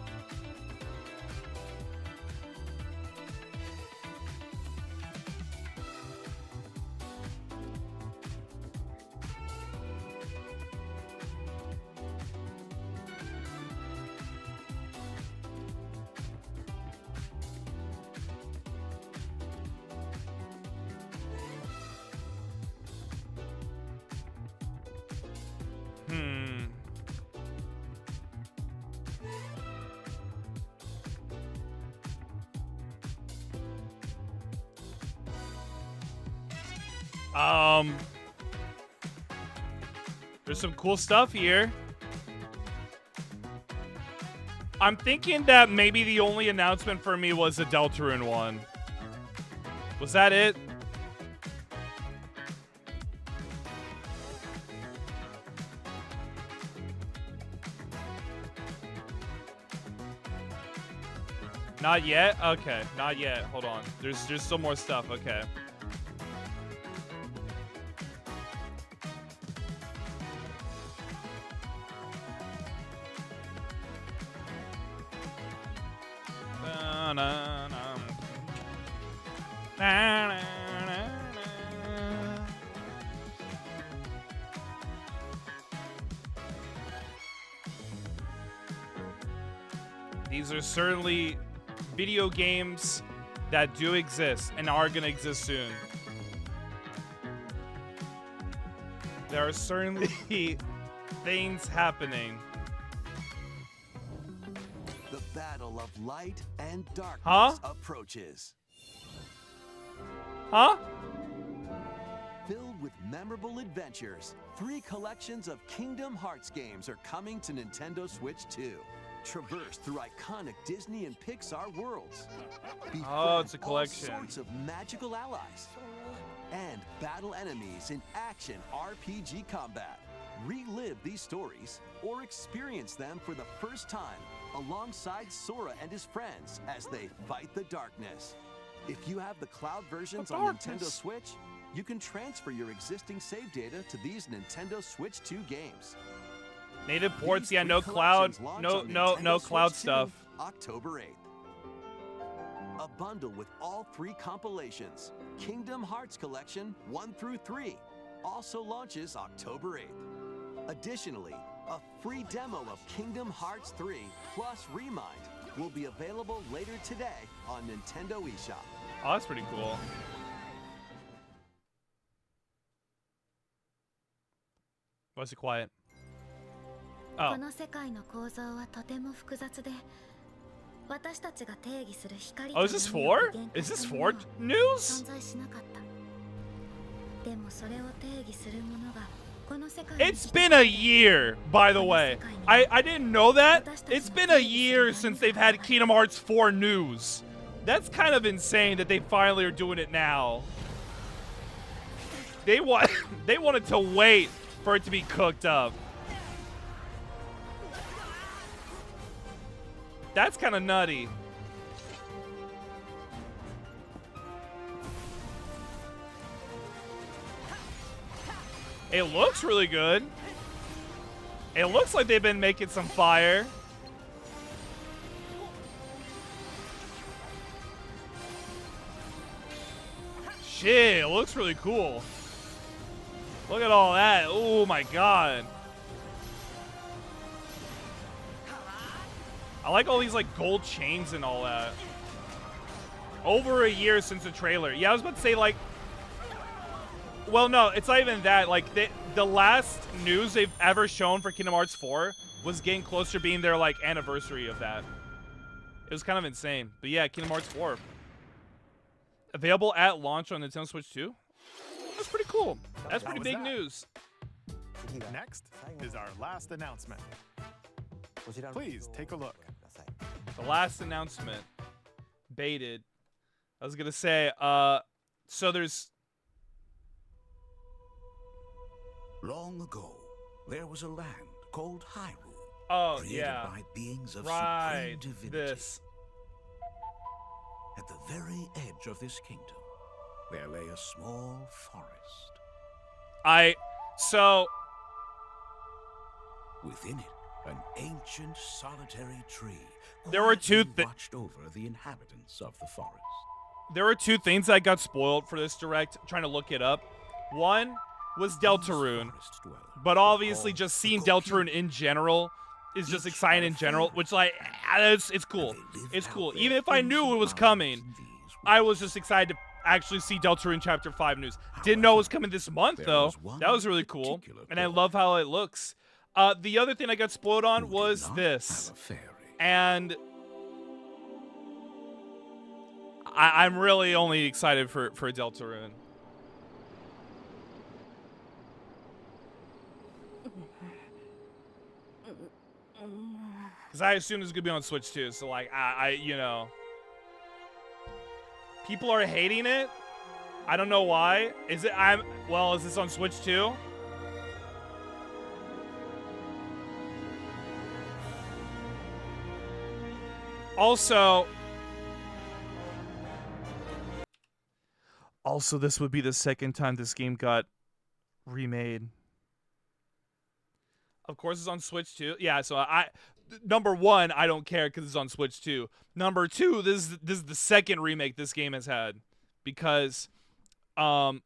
There's some cool stuff here. I'm thinking that maybe the only announcement for me was the Deltarune one. Was that it? Not yet? Okay, not yet. Hold on. There's still more stuff. Okay. These are certainly video games that do exist and are going to exist soon. There are certainly things happening. The battle of light and darkness approaches. Huh? Filled with memorable adventures, 3 collections of Kingdom Hearts games are coming to Nintendo Switch 2. Traverse through iconic Disney and Pixar worlds. Oh, it's a collection. All sorts of magical allies. And battle enemies in action RPG combat. Relive these stories or experience them for the first time alongside Sora and his friends as they fight the darkness. If you have the cloud versions on Nintendo Switch, you can transfer your existing save data to these Nintendo Switch 2 games. Native ports, yeah, no cloud, no cloud stuff. October 8th. A bundle with all 3 compilations, Kingdom Hearts Collection 1 through 3, also launches October 8th. Additionally, a free demo of Kingdom Hearts 3 plus Remind will be available later today on Nintendo eShop. Oh, that's pretty cool. Why is it quiet? Oh. Oh, is this 4? Is this 4 news? It's been a year, by the way. I didn't know that. It's been a year since they've had Kingdom Hearts 4 news. That's kind of insane that they finally are doing it now. They wanted to wait for it to be cooked up. That's kind of nutty. It looks really good. It looks like they've been making some fire. Shit, it looks really cool. Look at all that. Oh my god. I like all these like gold chains and all that. Over a year since the trailer. Yeah, I was about to say like, well, no, it's not even that. Like the last news they've ever shown for Kingdom Hearts 4 was getting closer to being their like anniversary of that. It was kind of insane. But yeah, Kingdom Hearts 4. Available at launch on Nintendo Switch 2. That's pretty cool. That's pretty big news. Next is our last announcement. Please take a look. The last announcement. Baited. I was gonna say, so there's... Long ago, there was a land called Hyrule. Oh, created yeah. by beings of right. supreme divinity. This. At the very edge of this kingdom, there lay a small forest. So... Within it, an ancient solitary tree. There were two watched over the inhabitants of the forest. There were two things that got spoiled for this direct, trying to look it up. One was Deltarune, but obviously just seeing Deltarune in general is just exciting in general, which like, it's cool. It's cool. Even if I knew it was coming, I was just excited to actually see Deltarune Chapter 5 news. Didn't know it was coming this month, though. That was really cool, and I love how it looks. The other thing I got spoiled on was this, and I'm really only excited for Deltarune. Because I assume this is going to be on Switch too, so like, you know. People are hating it. I don't know why. Is this on Switch too? Also, this would be the second time this game got remade. Of course, it's on Switch too. Yeah, so number one, I don't care because it's on Switch too. Number two, this is the second remake this game has had, because, Ocarina.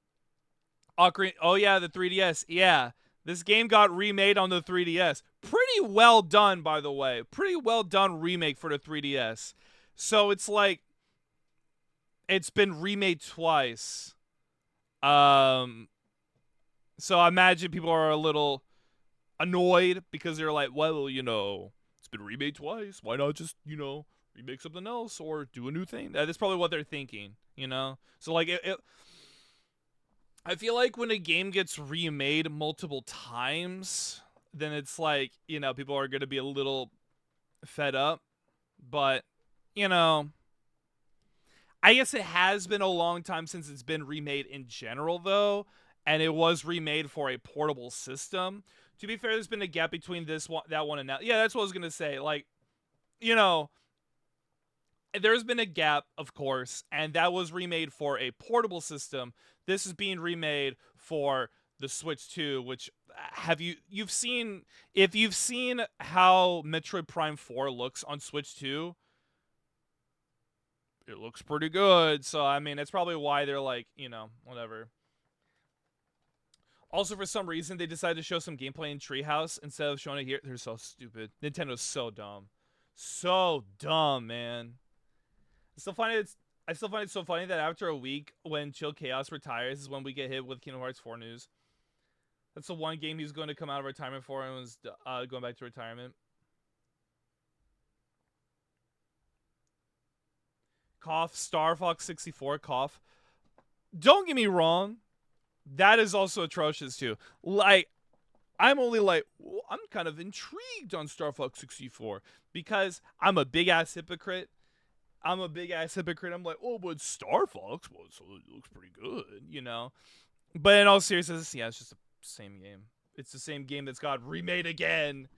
Oh yeah, the 3DS. Yeah, this game got remade on the 3DS. Pretty well done, by the way. Pretty well done remake for the 3DS. So it's like, it's been remade twice. So I imagine people are a little annoyed because they're like, well, you know, it's been remade twice. Why not just, you know, remake something else or do a new thing? That's probably what they're thinking, you know? So like, I feel like when a game gets remade multiple times, then it's like, you know, people are going to be a little fed up. But, you know, I guess it has been a long time since it's been remade in general, though. And it was remade for a portable system. To be fair, there's been a gap between this one, that one, and now. Yeah, that's what I was going to say. Like, you know, there's been a gap, of course, and that was remade for a portable system. This is being remade for the Switch 2, which you've seen, if you've seen how Metroid Prime 4 looks on Switch 2, it looks pretty good. So, I mean, that's probably why they're like, you know, whatever. Also, for some reason, they decided to show some gameplay in Treehouse instead of showing it here. They're so stupid. Nintendo's so dumb. So dumb, man. I still find it so funny that after a week, when Chill Chaos retires, is when we get hit with Kingdom Hearts 4 news. That's the one game he's going to come out of retirement for, and was going back to retirement. Cough. Star Fox 64. Cough. Don't get me wrong. That is also atrocious too. Like, I'm only like, well, I'm kind of intrigued on Star Fox 64 because I'm a big ass hypocrite. I'm like, oh, but Star Fox, well, so it looks pretty good, you know. But in all seriousness, yeah, it's just the same game. It's the same game that's got remade again.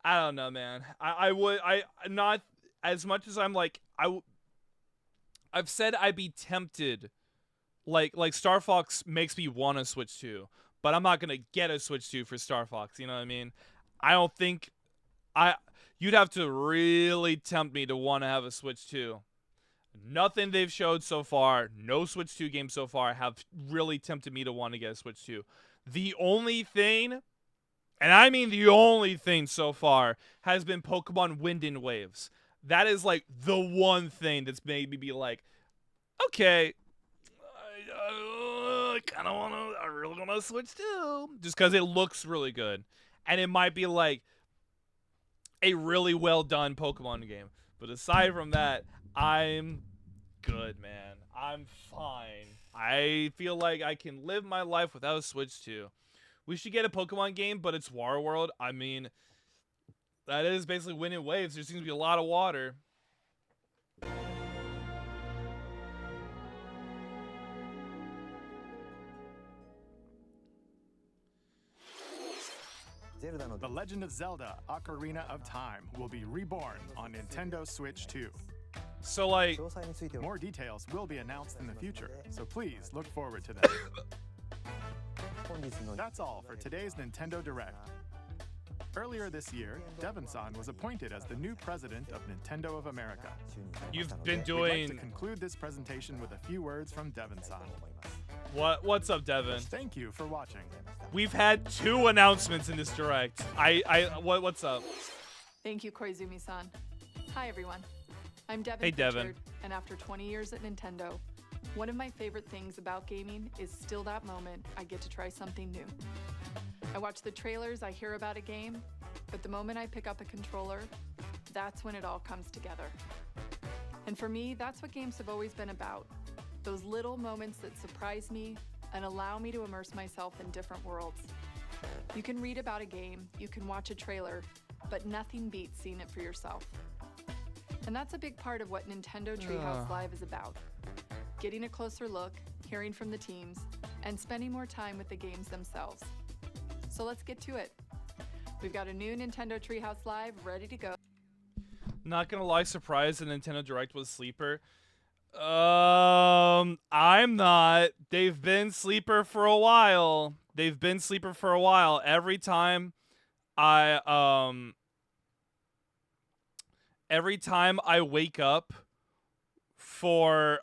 I don't know, man. I not as much as I'm like I've said I'd be tempted. Like Star Fox makes me want to Switch 2, but I'm not gonna get a Switch 2 for Star Fox. You know what I mean? I don't think you'd have to really tempt me to want to have a Switch 2. Nothing they've showed so far, no Switch 2 games so far, have really tempted me to want to get a Switch 2. The only thing, and I mean the only thing so far, has been Pokemon Wind and Waves. That is like the one thing that's made me be like, okay, I kind of want to, I really want to Switch 2. Just because it looks really good. And it might be like a really well done Pokemon game. But aside from that, I'm good, man. I'm fine. I feel like I can live my life without a Switch 2. We should get a Pokemon game, but it's Water World. I mean, that is basically Wind and Waves. There seems to be a lot of water. The Legend of Zelda: Ocarina of Time will be reborn on Nintendo Switch 2. So, like, more details will be announced in the future, so please look forward to them. That's all for today's Nintendo Direct. Earlier this year, Devon-san was appointed as the new president of Nintendo of America. You've been We'd doing... like to conclude this presentation with a few words from Devon-san. What's up, Devon? Thank you for watching. We've had 2 announcements in this Direct. What's up? Thank you, Koizumi-san. Hi, everyone. I'm Devon. Hey, Devon. Pritchard, and after 20 years at Nintendo, one of my favorite things about gaming is still that moment I get to try something new. I watch the trailers, I hear about a game, but the moment I pick up a controller, that's when it all comes together. And for me, that's what games have always been about. Those little moments that surprise me and allow me to immerse myself in different worlds. You can read about a game, you can watch a trailer, but nothing beats seeing it for yourself. And that's a big part of what Nintendo Treehouse Live is about. Getting a closer look, hearing from the teams, and spending more time with the games themselves. So let's get to it. We've got a new Nintendo Treehouse Live ready to go. Not gonna lie, surprised the Nintendo Direct was Sleeper. I'm not. They've been Sleeper for a while. Every time I wake up for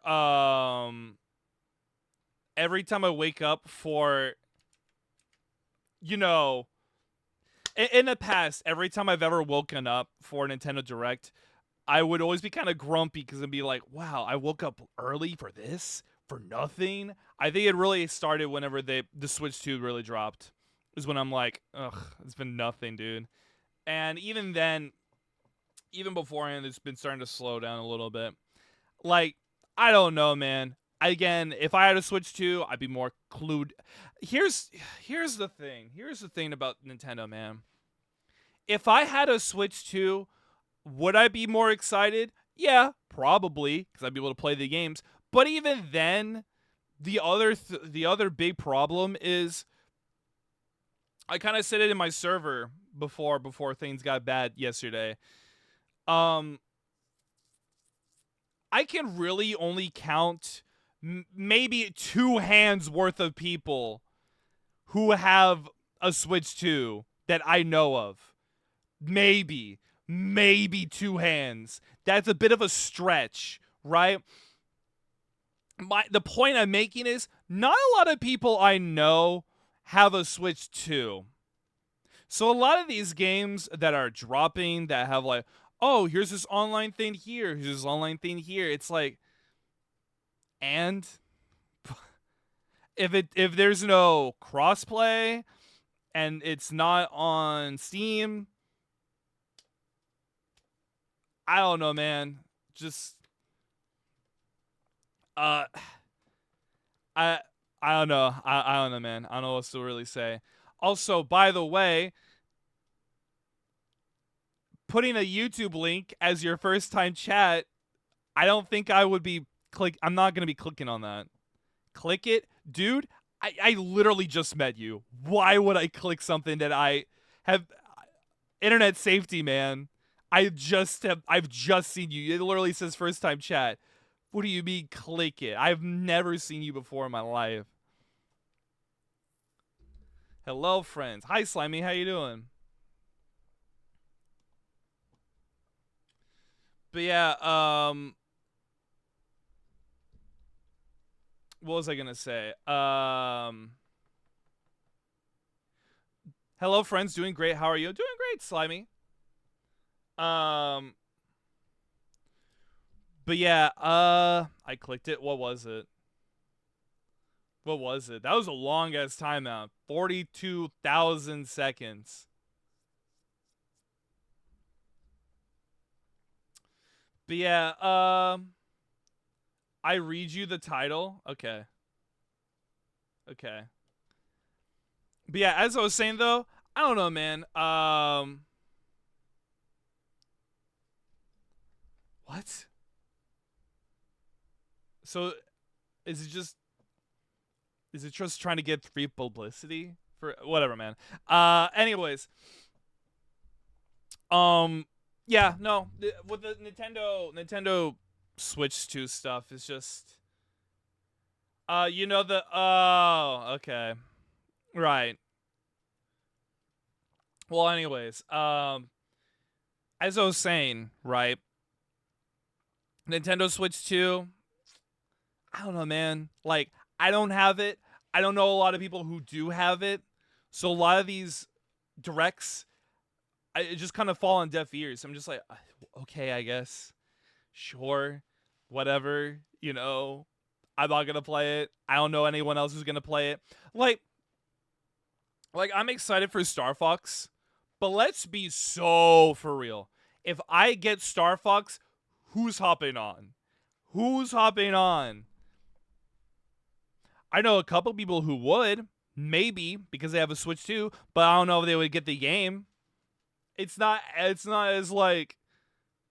you know, in the past, every time I've ever woken up for Nintendo Direct, I would always be kind of grumpy because I'd be like, wow, I woke up early for this? For nothing? I think it really started whenever the Switch 2 really dropped. Is when I'm like, ugh, it's been nothing, dude. And even then, even beforehand, it's been starting to slow down a little bit. Like, I don't know, man. Again, if I had a Switch 2, I'd be more clued. Here's the thing. Here's the thing about Nintendo, man. If I had a Switch 2, would I be more excited? Yeah, probably, because I'd be able to play the games. But even then, the other big problem is, I kind of said it in my server before things got bad yesterday. I can really only count maybe 2 hands worth of people who have a Switch 2 that I know of. Maybe 2 hands. That's a bit of a stretch, right? The point I'm making is not a lot of people I know have a Switch 2. So a lot of these games that are dropping that have like, oh, here's this online thing here, here's this online thing here. It's like, and if there's no crossplay and it's not on Steam, I don't know, man. Just I don't know. I don't know, man. I don't know what to really say. Also, by the way, putting a YouTube link as your first time chat, I don't think I would be I'm not going to be clicking on that. Click it. Dude, I literally just met you. Why would I click something that I have internet safety, man? I've just seen you. It literally says first time chat. What do you mean click it? I've never seen you before in my life. Hello, friends. Hi, Slimy. How you doing? But yeah, what was I gonna say? Hello, friends. Doing great. How are you? Doing great, Slimy. But yeah, I clicked it. What was it? What was it? That was a long ass timeout. 42,000 seconds. But yeah, I read you the title. Okay. Okay. But yeah, as I was saying though, I don't know, man. What? So is it just trying to get free publicity for whatever, man? Anyways, yeah, no, with the Nintendo Switch 2 stuff is just you know the okay. Right. Well, anyways, as I was saying, right? Nintendo Switch 2, I don't know, man. Like, I don't have it. I don't know a lot of people who do have it. So a lot of these directs, it just kind of fall on deaf ears. I'm just like, okay, I guess. Sure. Whatever. You know, I'm not going to play it. I don't know anyone else who's going to play it. Like, I'm excited for Star Fox, but let's be so for real. If I get Star Fox, who's hopping on? Who's hopping on? I know a couple people who would, maybe because they have a Switch 2, but I don't know if they would get the game. It's not as like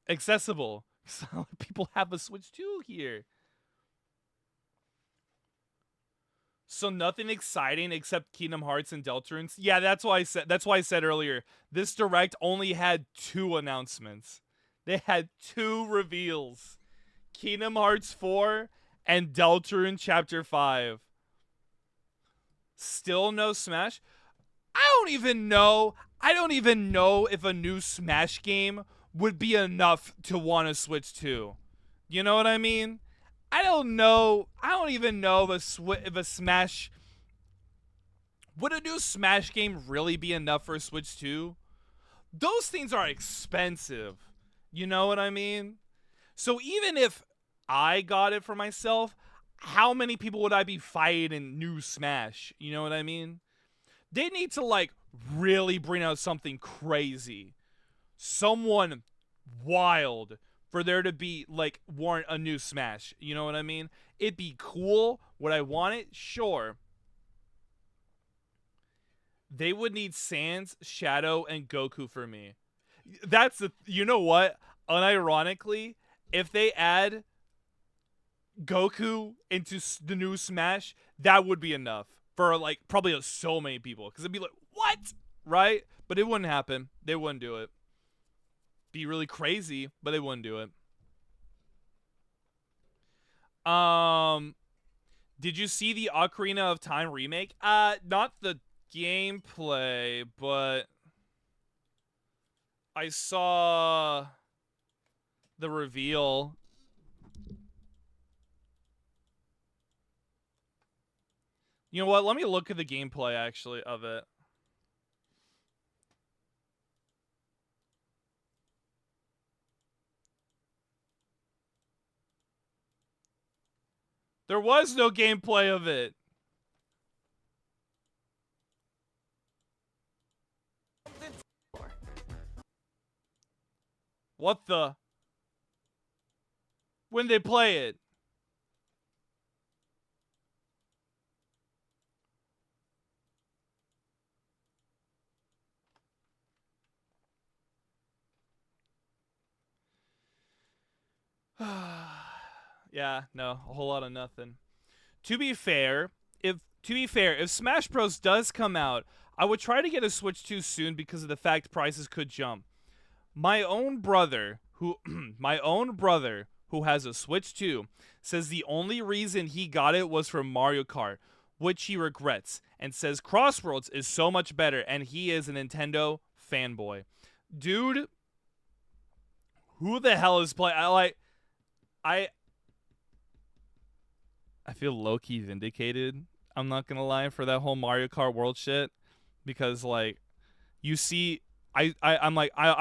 accessible. So people have a Switch 2 here. So nothing exciting except Kingdom Hearts and Deltarunes. Yeah, that's why I said earlier, this direct only had 2 announcements. They had 2 reveals. Kingdom Hearts 4 and Deltarune Chapter 5. Still no Smash? I don't even know if a new Smash game would be enough to want to switch to. You know what I mean? I don't know. I don't even know if a Smash... Would a new Smash game really be enough for a Switch 2? Those things are expensive. You know what I mean? So even if I got it for myself, how many people would I be fighting in new Smash? You know what I mean? They need to, like, really bring out something crazy. Someone wild for there to be, like, warrant a new Smash. You know what I mean? It'd be cool. Would I want it? Sure. They would need Sans, Shadow, and Goku for me. That's the... You know what? Unironically, if they add Goku into the new Smash, that would be enough for, like, probably so many people. Because it'd be like, what? Right? But it wouldn't happen. They wouldn't do it. Be really crazy, but they wouldn't do it. Did you see the Ocarina of Time remake? Not the gameplay, but I saw the reveal. You know what? Let me look at the gameplay, actually, of it. There was no gameplay of it. What the? When they play it? Yeah, no, a whole lot of nothing. To be fair, if Smash Bros does come out, I would try to get a Switch 2 soon because of the fact prices could jump. My own brother who has a Switch 2 says the only reason he got it was for Mario Kart, which he regrets, and says Crossworlds is so much better, and he is a Nintendo fanboy. Dude, who the hell is playing? I feel low-key vindicated, I'm not gonna lie, for that whole Mario Kart World shit. Because, like, you see, I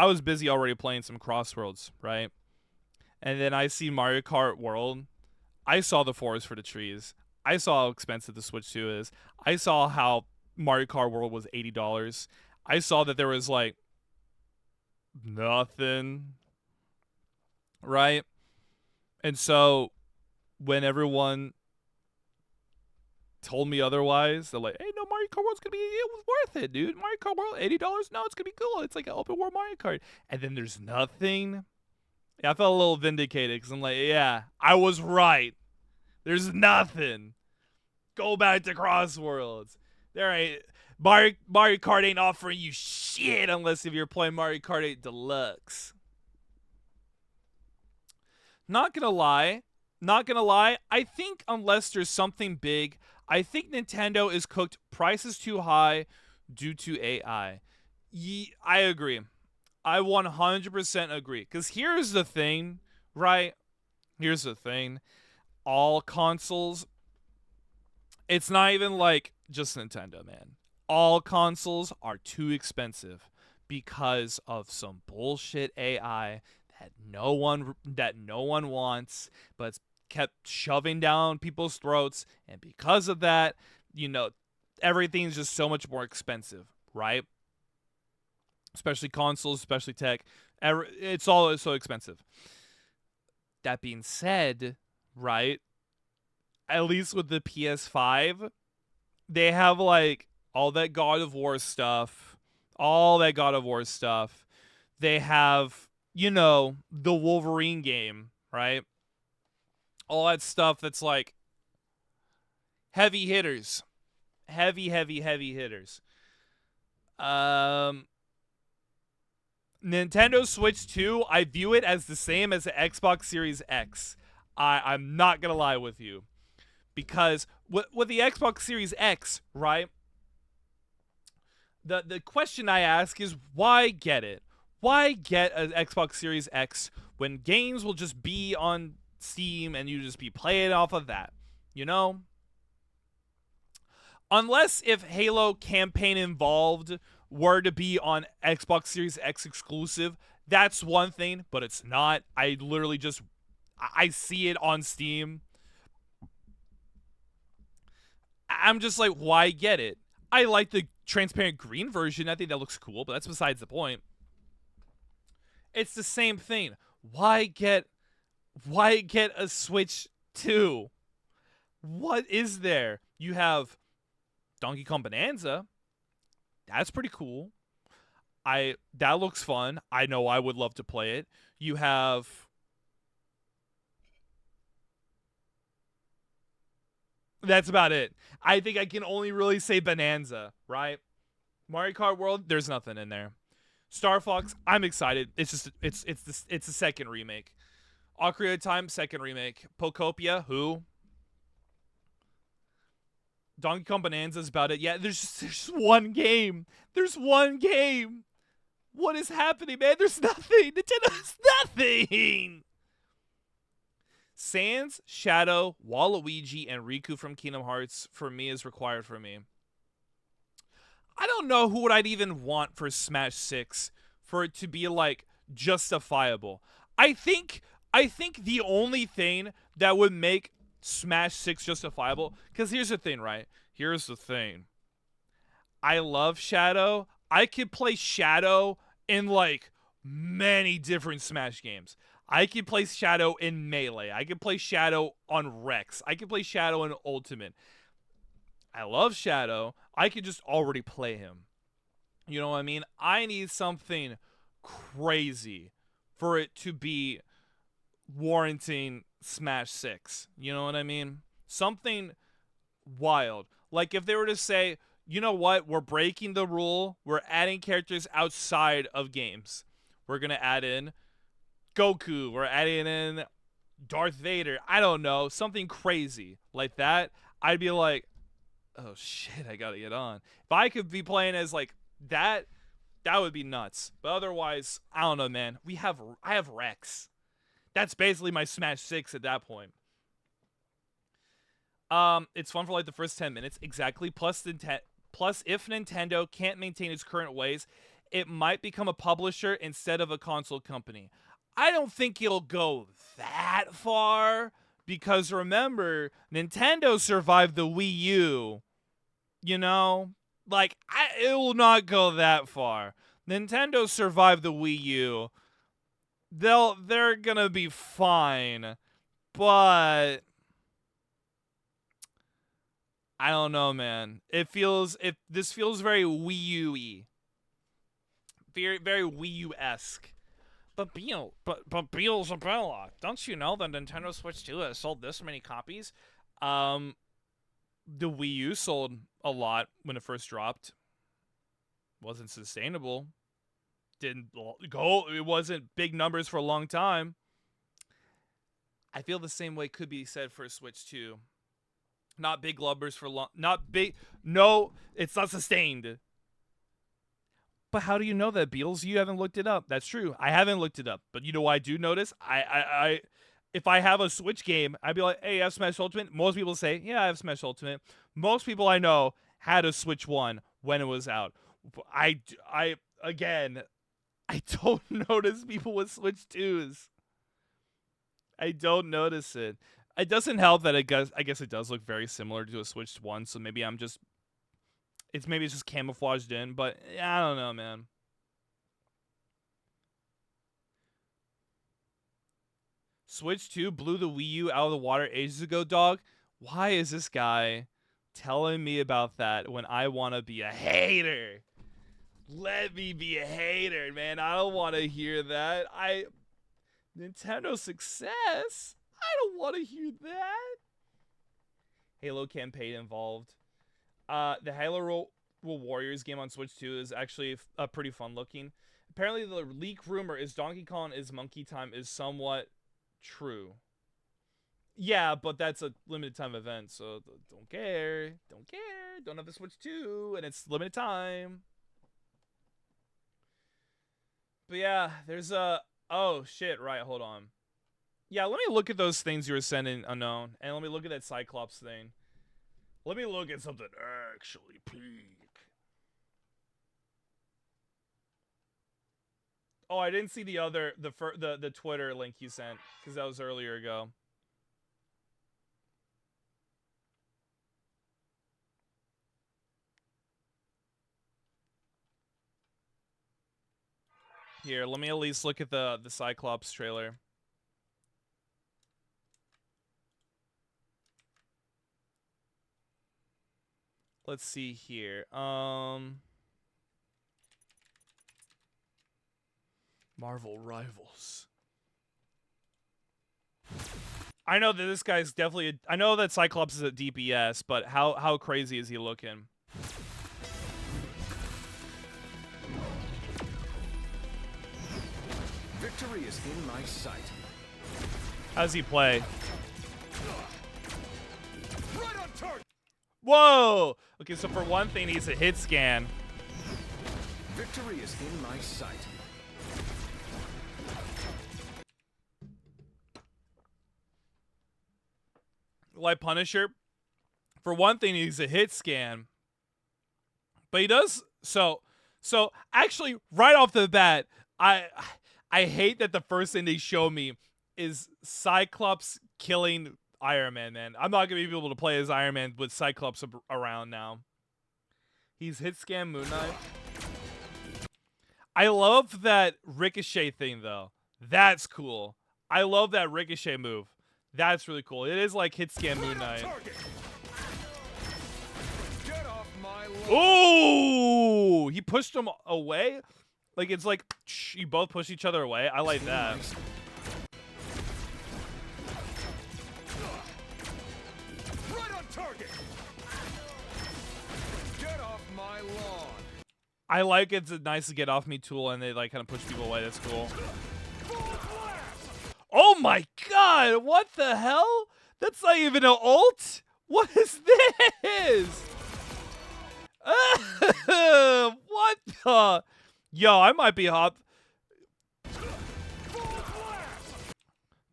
was busy already playing some Crossworlds, right? And then I see Mario Kart World. I saw the forest for the trees. I saw how expensive the Switch 2 is. I saw how Mario Kart World was $80. I saw that there was, like, nothing, right? And so when everyone told me otherwise, they're like, hey, no, Mario Kart World's gonna be, it was worth it, dude. Mario Kart World, $80? No, it's gonna be cool. It's like an open world Mario Kart. And then there's nothing. Yeah, I felt a little vindicated because I'm like, yeah, I was right. There's nothing. Go back to Crossworlds. There ain't Mario Kart ain't offering you shit unless if you're playing Mario Kart 8 Deluxe. Not gonna lie, I think unless there's something big, I think Nintendo is cooked prices too high due to AI. I agree. I 100% agree. Because here's the thing, right? Here's the thing. All consoles, it's not even like just Nintendo, man. All consoles are too expensive because of some bullshit AI that no one wants, but it's kept shoving down people's throats, and because of that, everything's just so much more expensive, right? Especially consoles, especially tech. It's all so expensive. That being said, right, at least with the PS5, they have like all that God of War stuff. They have, the Wolverine game, right? All that stuff that's like heavy hitters. Heavy hitters. Nintendo Switch 2, I view it as the same as the Xbox Series X. I'm not going to lie with you. Because with the Xbox Series X, right? The question I ask is, why get it? Why get an Xbox Series X when games will just be on Steam and you just be playing off of that? Unless if Halo campaign involved were to be on Xbox Series X exclusive, that's one thing, but it's not. I literally just, I see it on Steam. I'm just like, why get it? I like the transparent green version. I think that looks cool, but that's besides the point. It's the same thing. Why get a Switch 2? What is there? You have Donkey Kong Bonanza. That's pretty cool. That looks fun. I know I would love to play it. You have That's about it. I think I can only really say Bonanza, right? Mario Kart World, there's nothing in there. Star Fox, I'm excited. It's the second remake. Ocarina of Time, second remake. Pokopia, who? Donkey Kong Bonanza is about it. Yeah, there's one game. There's one game. What is happening, man? There's nothing. Nintendo has nothing. Sans, Shadow, Waluigi, and Riku from Kingdom Hearts for me is required for me. I don't know who would I'd even want for Smash 6 for it to be like justifiable. I think the only thing that would make Smash 6 justifiable, because here's the thing, right? Here's the thing. I love Shadow. I could play Shadow in like many different Smash games. I can play Shadow in Melee. I can play Shadow on Rex. I can play Shadow in Ultimate. I love Shadow. I could just already play him. You know what I mean? I need something crazy for it to be warranting Smash 6. You know what I mean? Something wild. Like if they were to say, you know what, we're breaking the rule. We're adding characters outside of games. We're going to add in Goku. We're adding in Darth Vader. I don't know. Something crazy like that. I'd be like, oh shit, I got to get on. If I could be playing as like that, that would be nuts. But otherwise, I don't know, man. I have Rex. That's basically my Smash 6 at that point. It's fun for like the first 10 minutes. Exactly. Plus, if Nintendo can't maintain its current ways, it might become a publisher instead of a console company. I don't think it'll go that far because remember, Nintendo survived the Wii U. You know? Like, it will not go that far. Nintendo survived the Wii U. They're gonna be fine. But I don't know, man. This feels very Wii U-y. Very, very Wii U-esque. But Beelzebella, don't you know the Nintendo Switch 2 has sold this many copies? The Wii U sold a lot when it first dropped. Wasn't sustainable. Didn't go. It wasn't big numbers for a long time. I feel the same way could be said for Switch 2. Not big numbers for long. Not big. No, it's not sustained. But how do you know that, Beals? You haven't looked it up. That's true. I haven't looked it up. But you know what I do notice? If I have a Switch game, I'd be like, hey, I have Smash Ultimate. Most people say, yeah, I have Smash Ultimate. Most people I know had a Switch 1 when it was out. Again, I don't notice people with Switch 2s. I don't notice it. It doesn't help that I guess it does look very similar to a Switch 1, so maybe it's just camouflaged in, but I don't know, man. Switch 2 blew the Wii U out of the water ages ago, dog. Why is this guy telling me about that when I want to be a hater? Let me be a hater, man. I don't want to hear that. Nintendo success? I don't want to hear that. Halo campaign involved. The Halo Warriors game on Switch 2 is actually pretty fun looking. Apparently, the leak rumor is Donkey Kong is Monkey Time is somewhat true. Yeah, but that's a limited time event, so don't care. Don't care. Don't have the Switch 2, and it's limited time. But yeah, there's a... Oh, shit, right, hold on. Yeah, let me look at those things you were sending, Unknown, and let me look at that Cyclops thing. Let me look at something actually peak. Oh, I didn't see the Twitter link you sent, because that was earlier ago. Here, let me at least look at the Cyclops trailer. Let's see here. Marvel Rivals. I know that this guy's definitely I know that Cyclops is a DPS, but how crazy is he looking? Victory is in my sight. How does he play? Right on target. Whoa! Okay, so for one thing, he's a hit scan. Victory is in my sight. Like Punisher, for one thing, he's a hit scan. But he does so actually right off the bat, I hate that the first thing they show me is Cyclops killing Iron Man, man. I'm not gonna be able to play as Iron Man with Cyclops around now. He's hit scan Moon Knight. I love that Ricochet thing though. That's cool. I love that Ricochet move. That's really cool. It is like hit scan Moon Knight. Oh, he pushed him away. Like it's like you both push each other away. I like that. I like it's a nice to get off me tool, and they like kind of push people away. That's cool. Oh my god! What the hell? That's not even an ult. What is this? What the? Yo, I might be hop.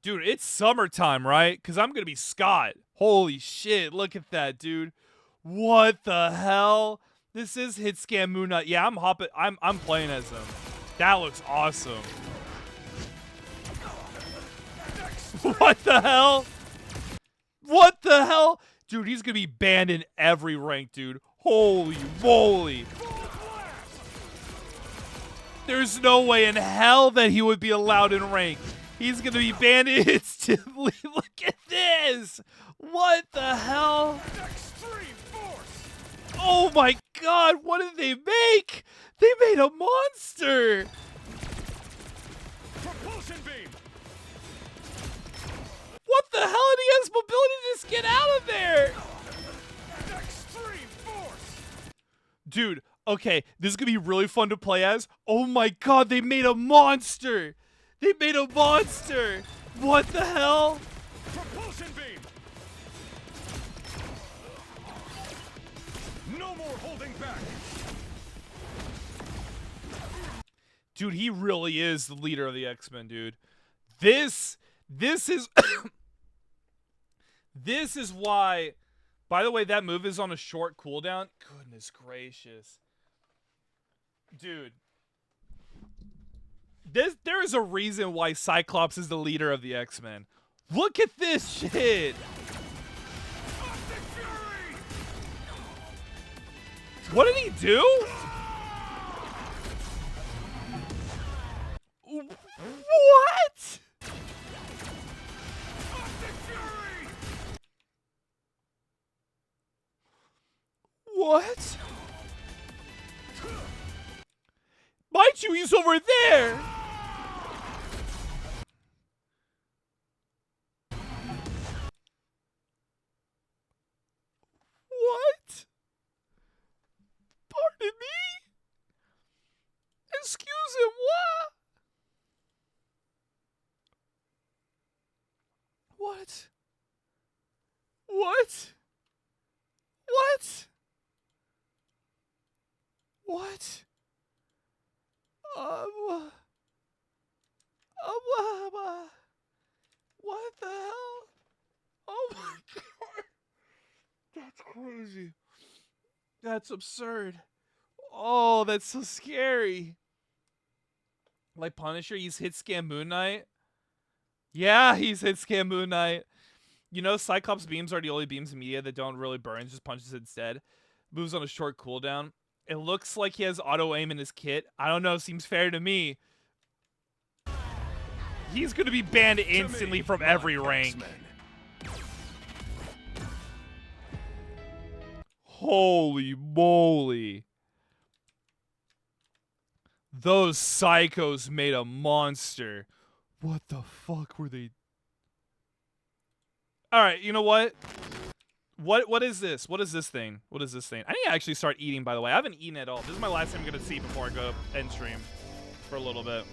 Dude, it's summertime, right? Because I'm going to be Scott. Holy shit, look at that, dude. What the hell? This is hit scam Moon Knight. Yeah, I'm playing as him. That looks awesome. What the hell? What the hell? Dude, he's going to be banned in every rank, dude. Holy moly. There's no way in hell that he would be allowed in rank. He's going to be banned instantly. Look at this. What the hell? Oh my god, what did they make? They made a monster. Propulsion beam. What the hell? And he has mobility to just get out of there. Extreme force. Dude, okay, this is going to be really fun to play as. Oh my god, they made a monster. They made a monster. What the hell? Propulsion beam. No more holding back. Dude, he really is the leader of the X-Men, dude. This is this is why, by the way, that move is on a short cooldown. Goodness gracious. Dude. There is a reason why Cyclops is the leader of the X-Men. Look at this shit. What did he do? What? What? Mind you, he's over there. What? Pardon me? Excuse him, what? What? What? What? What the hell? Oh my god. That's crazy. That's absurd. Oh, that's so scary. Like Punisher, he's hit scam Moon Knight. Yeah, he's hit scam Moon Knight. You know, Cyclops beams are the only beams in media that don't really burn, just punches instead. Moves on a short cooldown. It looks like he has auto aim in his kit. I don't know, seems fair to me. He's going to be banned instantly from every rank. Holy moly. Those psychos made a monster. What the fuck were they? Alright, you know what? What is this? What is this thing? What is this thing? I need to actually start eating, by the way. I haven't eaten at all. This is my last time I'm going to see before I go end stream for a little bit.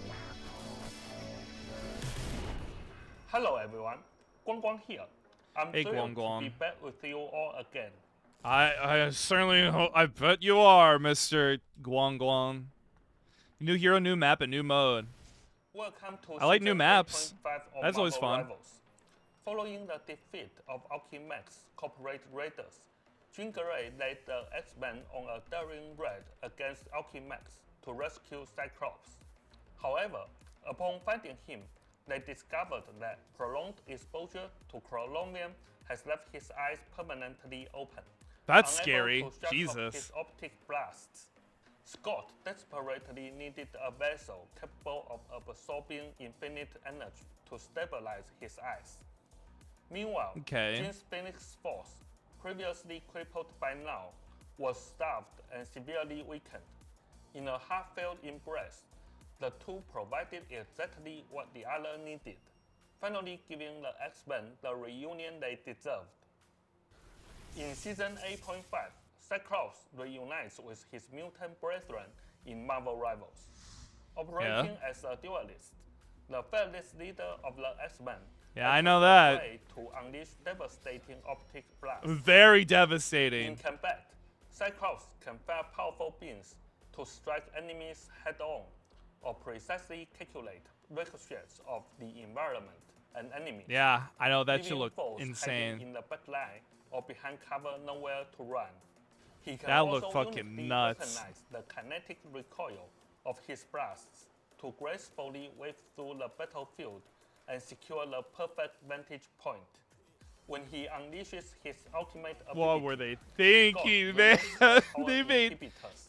Hello everyone, Guang Guang here. I'm hey, thrilled Guang Guang. to be back with you all again. I certainly hope, I bet you are, Mr. Guang Guang. New hero, new map, and new mode. Welcome to I like new maps. 8.5 of That's always Marvel fun. Rivals. Following the defeat of Alchemax Corporate Raiders, Jean Grey led the X-Men on a daring raid against Alchemax to rescue Cyclops. However, upon finding him, they discovered that prolonged exposure to chromium has left his eyes permanently open. That's Unable scary. to shut off Jesus. his optic blasts. Scott desperately needed a vessel capable of absorbing infinite energy to stabilize his eyes. Meanwhile, Okay. Jean's Phoenix Force, previously crippled by now, was starved and severely weakened. In a heartfelt embrace, the two provided exactly what the other needed, finally giving the X-Men the reunion they deserved. In Season 8.5, Cyclops reunites with his mutant brethren in Marvel Rivals. Operating as a duelist, the fearless leader of the X-Men. Yeah, I know that. To unleash devastating optic blasts. Very devastating. In combat, Cyclops can fire powerful beams to strike enemies head-on, or precisely calculate ricochets of the environment and enemies. Yeah, I know that should look foes insane. In the back line or behind cover, nowhere to run. He can That also looked fucking nuts. recognize the kinetic recoil of his blasts to gracefully wave through the battlefield and secure the perfect vantage point. When he unleashes his ultimate ability, What were they thinking, man?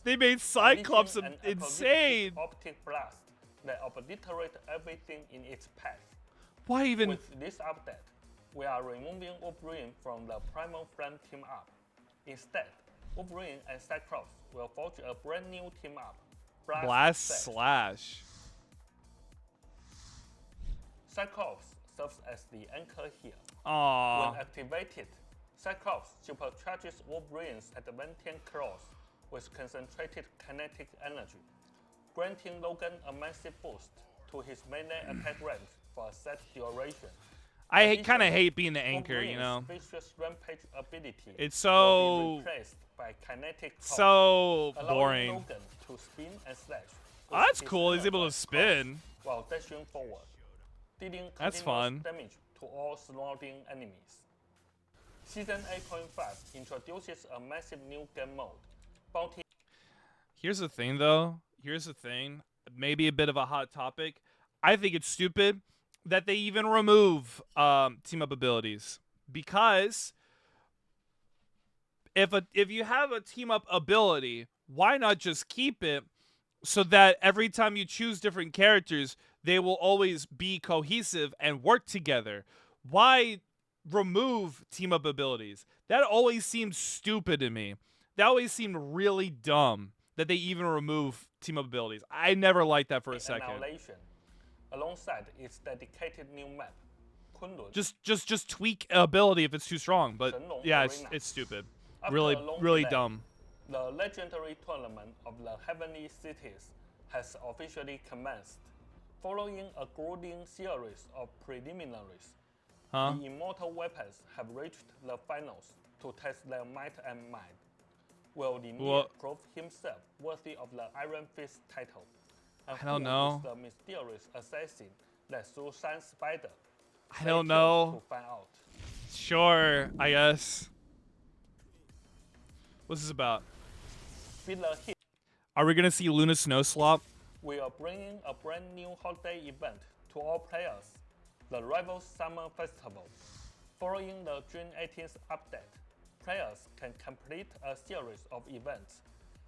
they made Cyclops insane. Optic blast that obliterate everything in its path. Why even? With this update, we are removing Wolverine from the Primal Flame team up. Instead, Wolverine and Cyclops will forge a brand new team up. Blast Slash. Cyclops serves as the anchor here. Aww. When activated, Cyclops supercharges Wolverine's adamantine claws with concentrated kinetic energy, granting Logan a massive boost to his melee attack range for a set duration. I kind of hate being the anchor, you know. Rampage ability it's so by kinetic boring. Logan to spin and slash. Oh, that's cool. He's able to spin. While dashing forward, dealing that's fun. Damage to all surrounding enemies. Season 8.5 introduces a massive new game mode. Bounty. Here's the thing, though. Here's the thing. Maybe a bit of a hot topic. I think it's stupid that they even remove team-up abilities, because if you have a team-up ability, why not just keep it so that every time you choose different characters, they will always be cohesive and work together? Why remove team-up abilities? That always seemed stupid to me. That always seemed really dumb that they even remove team-up abilities. I never liked that for a second. Alongside its dedicated new map, Kunlun. Just tweak ability if it's too strong, but yeah, it's stupid. Really dumb. The legendary tournament of the Heavenly Cities has officially commenced. Following a grueling series of preliminaries, the immortal weapons have reached the finals to test their might and mind. Will Linear prove himself worthy of the Iron Fist title? And I don't know. The mysterious assassin that slew Sun Spider? I don't know. To find out. Sure, I guess. What's this about? Are we gonna see Luna Snowslop? We are bringing a brand new holiday event to all players, the Rivals Summer Festival. Following the June 18th update, players can complete a series of events,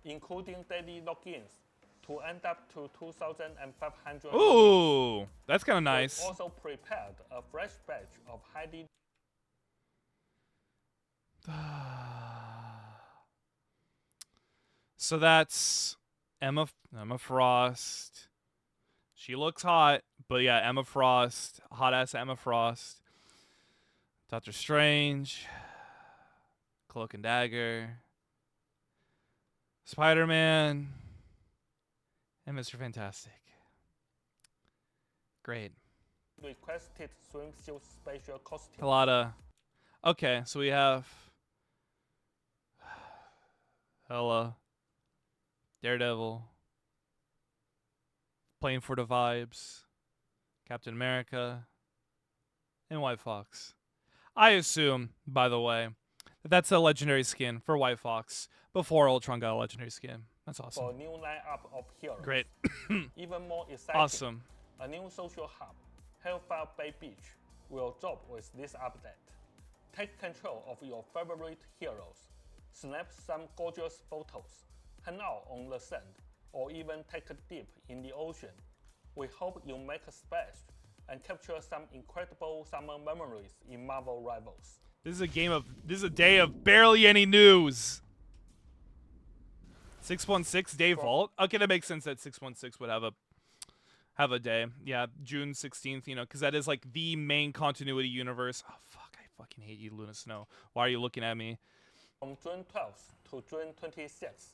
including daily logins, to end up to 2,500. Ooh, that's kind of nice. We've also prepared a fresh batch of highly. So that's Emma Frost. She looks hot, but yeah, Emma Frost, hot ass Emma Frost. Doctor Strange, Cloak and Dagger, Spider-Man, and Mr. Fantastic. Great. Requested swimsuit special costume. A lot of. Okay, so we have Hela, Daredevil, Playing for the Vibes, Captain America, and White Fox. I assume, by the way, that that's a legendary skin for White Fox before Ultron got a legendary skin. That's awesome. For a new lineup of heroes. Great. Even more exciting. Awesome. A new social hub, Hellfire Bay Beach, will drop with this update. Take control of your favorite heroes, snap some gorgeous photos, hang out on the sand, or even take a dip in the ocean. We hope you make a splash and capture some incredible summer memories in Marvel Rivals. This is a day of barely any news. 616 day vault. Okay, that makes sense that 616 would have a day. Yeah, June 16th, you know, because that is like the main continuity universe. Oh fuck, I fucking hate you, Luna Snow. Why are you looking at me? From June 12th to June 26th,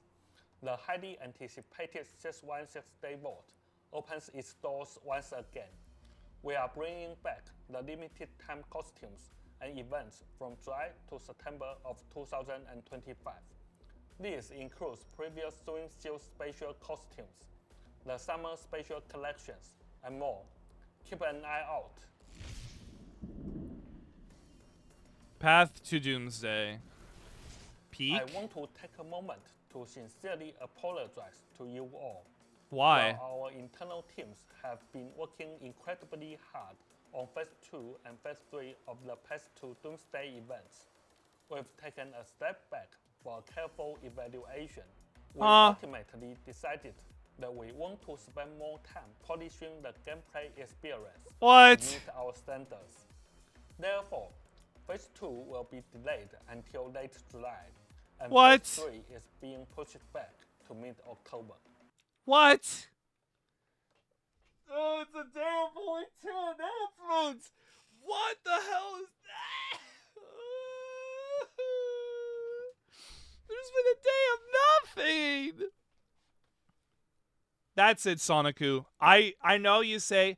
the highly anticipated 616 Day Vault opens its doors once again. We are bringing back the limited time costumes and events from July to September of 2025. This includes previous swimsuit special costumes, the summer special collections, and more. Keep an eye out. Path to Doomsday. Peak? I want to take a moment to sincerely apologize to you all. Why? While our internal teams have been working incredibly hard on Phase 2 and Phase 3 of the past two Doomsday events, we've taken a step back for a careful evaluation. We ultimately decided that we want to spend more time polishing the gameplay experience to meet our standards. Therefore, Phase 2 will be delayed until late July, and Phase 3 is being pushed back to mid-October. What? Oh, it's a day of only 2 announcements! What the hell is that? There's been a day of nothing! That's it, Sonicu. I know you say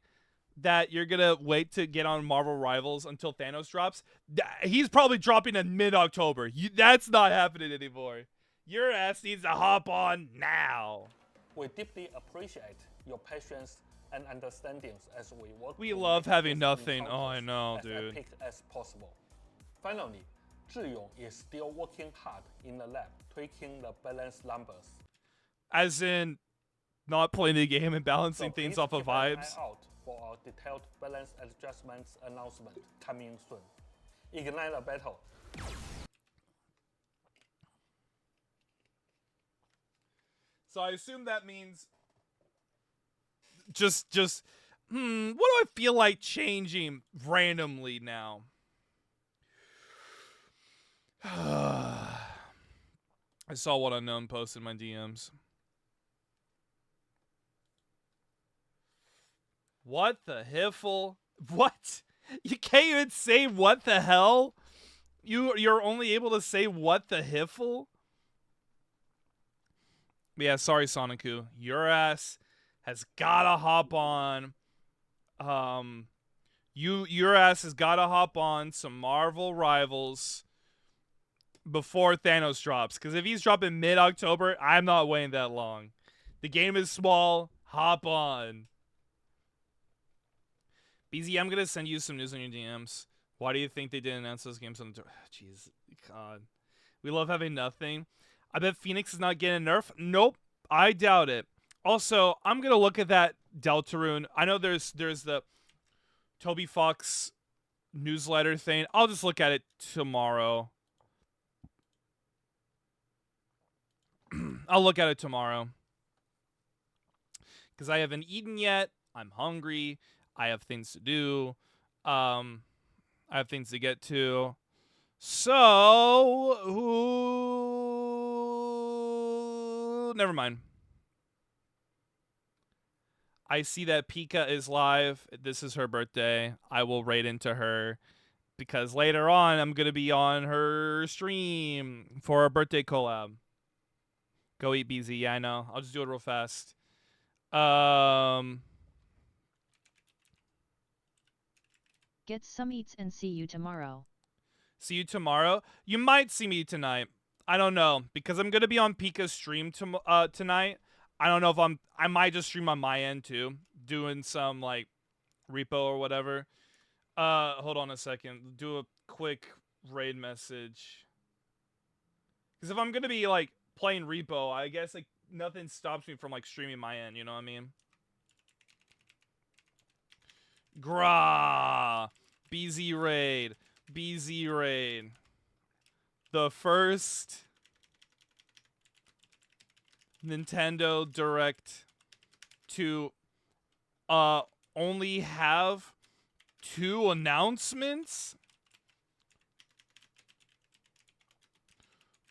that you're gonna wait to get on Marvel Rivals until Thanos drops. He's probably dropping in mid-October. That's not happening anymore. Your ass needs to hop on now. We deeply appreciate your patience and understandings as we work. We love having nothing. Oh, I know, as dude. epic as possible. Finally, Zhiyong is still working hard in the lab, tweaking the balance numbers. As in, not playing the game and balancing So things please off of keep an eye vibes. out for our detailed balance adjustments announcement coming soon. Ignite the battle. So I assume that means just what do I feel like changing randomly now? I saw what unknown posted in my DMs. What the hiffle? What? You can't even say what the hell? You're only able to say what the hiffle? Yeah, sorry, Sonicu. Your ass has gotta hop on. Your ass has gotta hop on some Marvel Rivals before Thanos drops. Because if he's dropping mid-October, I'm not waiting that long. The game is small. Hop on. BZ, I'm gonna send you some news on your DMs. Why do you think they didn't announce those games on the... Jeez, God. We love having nothing. I bet Phoenix is not getting a nerf. Nope, I doubt it. Also, I'm gonna look at that Deltarune. I know there's the Toby Fox newsletter thing. I'll just look at it tomorrow. I'll look at it tomorrow. Because I haven't eaten yet. I'm hungry. I have things to do. I have things to get to. So, never mind. I see that Pika is live. This is her birthday. I will raid into her because later on I'm going to be on her stream for a birthday collab. Go eat BZ. Yeah, I know. I'll just do it real fast. Get some eats and see you tomorrow. See you tomorrow. You might see me tonight. I don't know because I'm gonna be on Pika's stream tonight. I don't know if I might just stream on my end too, doing some like repo or whatever. Hold on a second. Do a quick raid message. Because if I'm gonna be like playing repo, I guess like nothing stops me from like streaming my end. You know what I mean? Gra, BZ raid, BZ raid. The first Nintendo Direct to only have 2 announcements?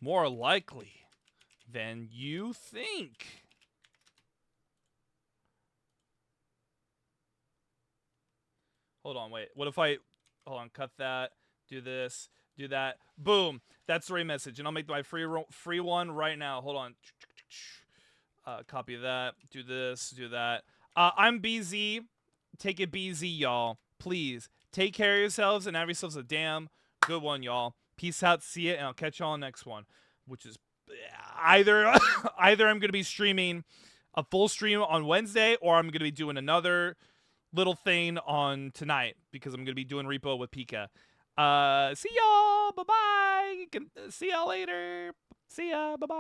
More likely than you think. Hold on, wait. What if I... Hold on, cut that. Do this. Do that. Boom. That's the right message. And I'll make my free one right now. Hold on. Copy that. Do this. Do that. I'm BZ. Take it BZ, y'all. Please take care of yourselves and have yourselves a damn good one, y'all. Peace out. See ya, and I'll catch y'all next one, which is either I'm gonna be streaming a full stream on Wednesday, or I'm gonna be doing another little thing on tonight because I'm gonna be doing repo with Pika. See y'all. Bye bye. See y'all later. See ya. Bye bye.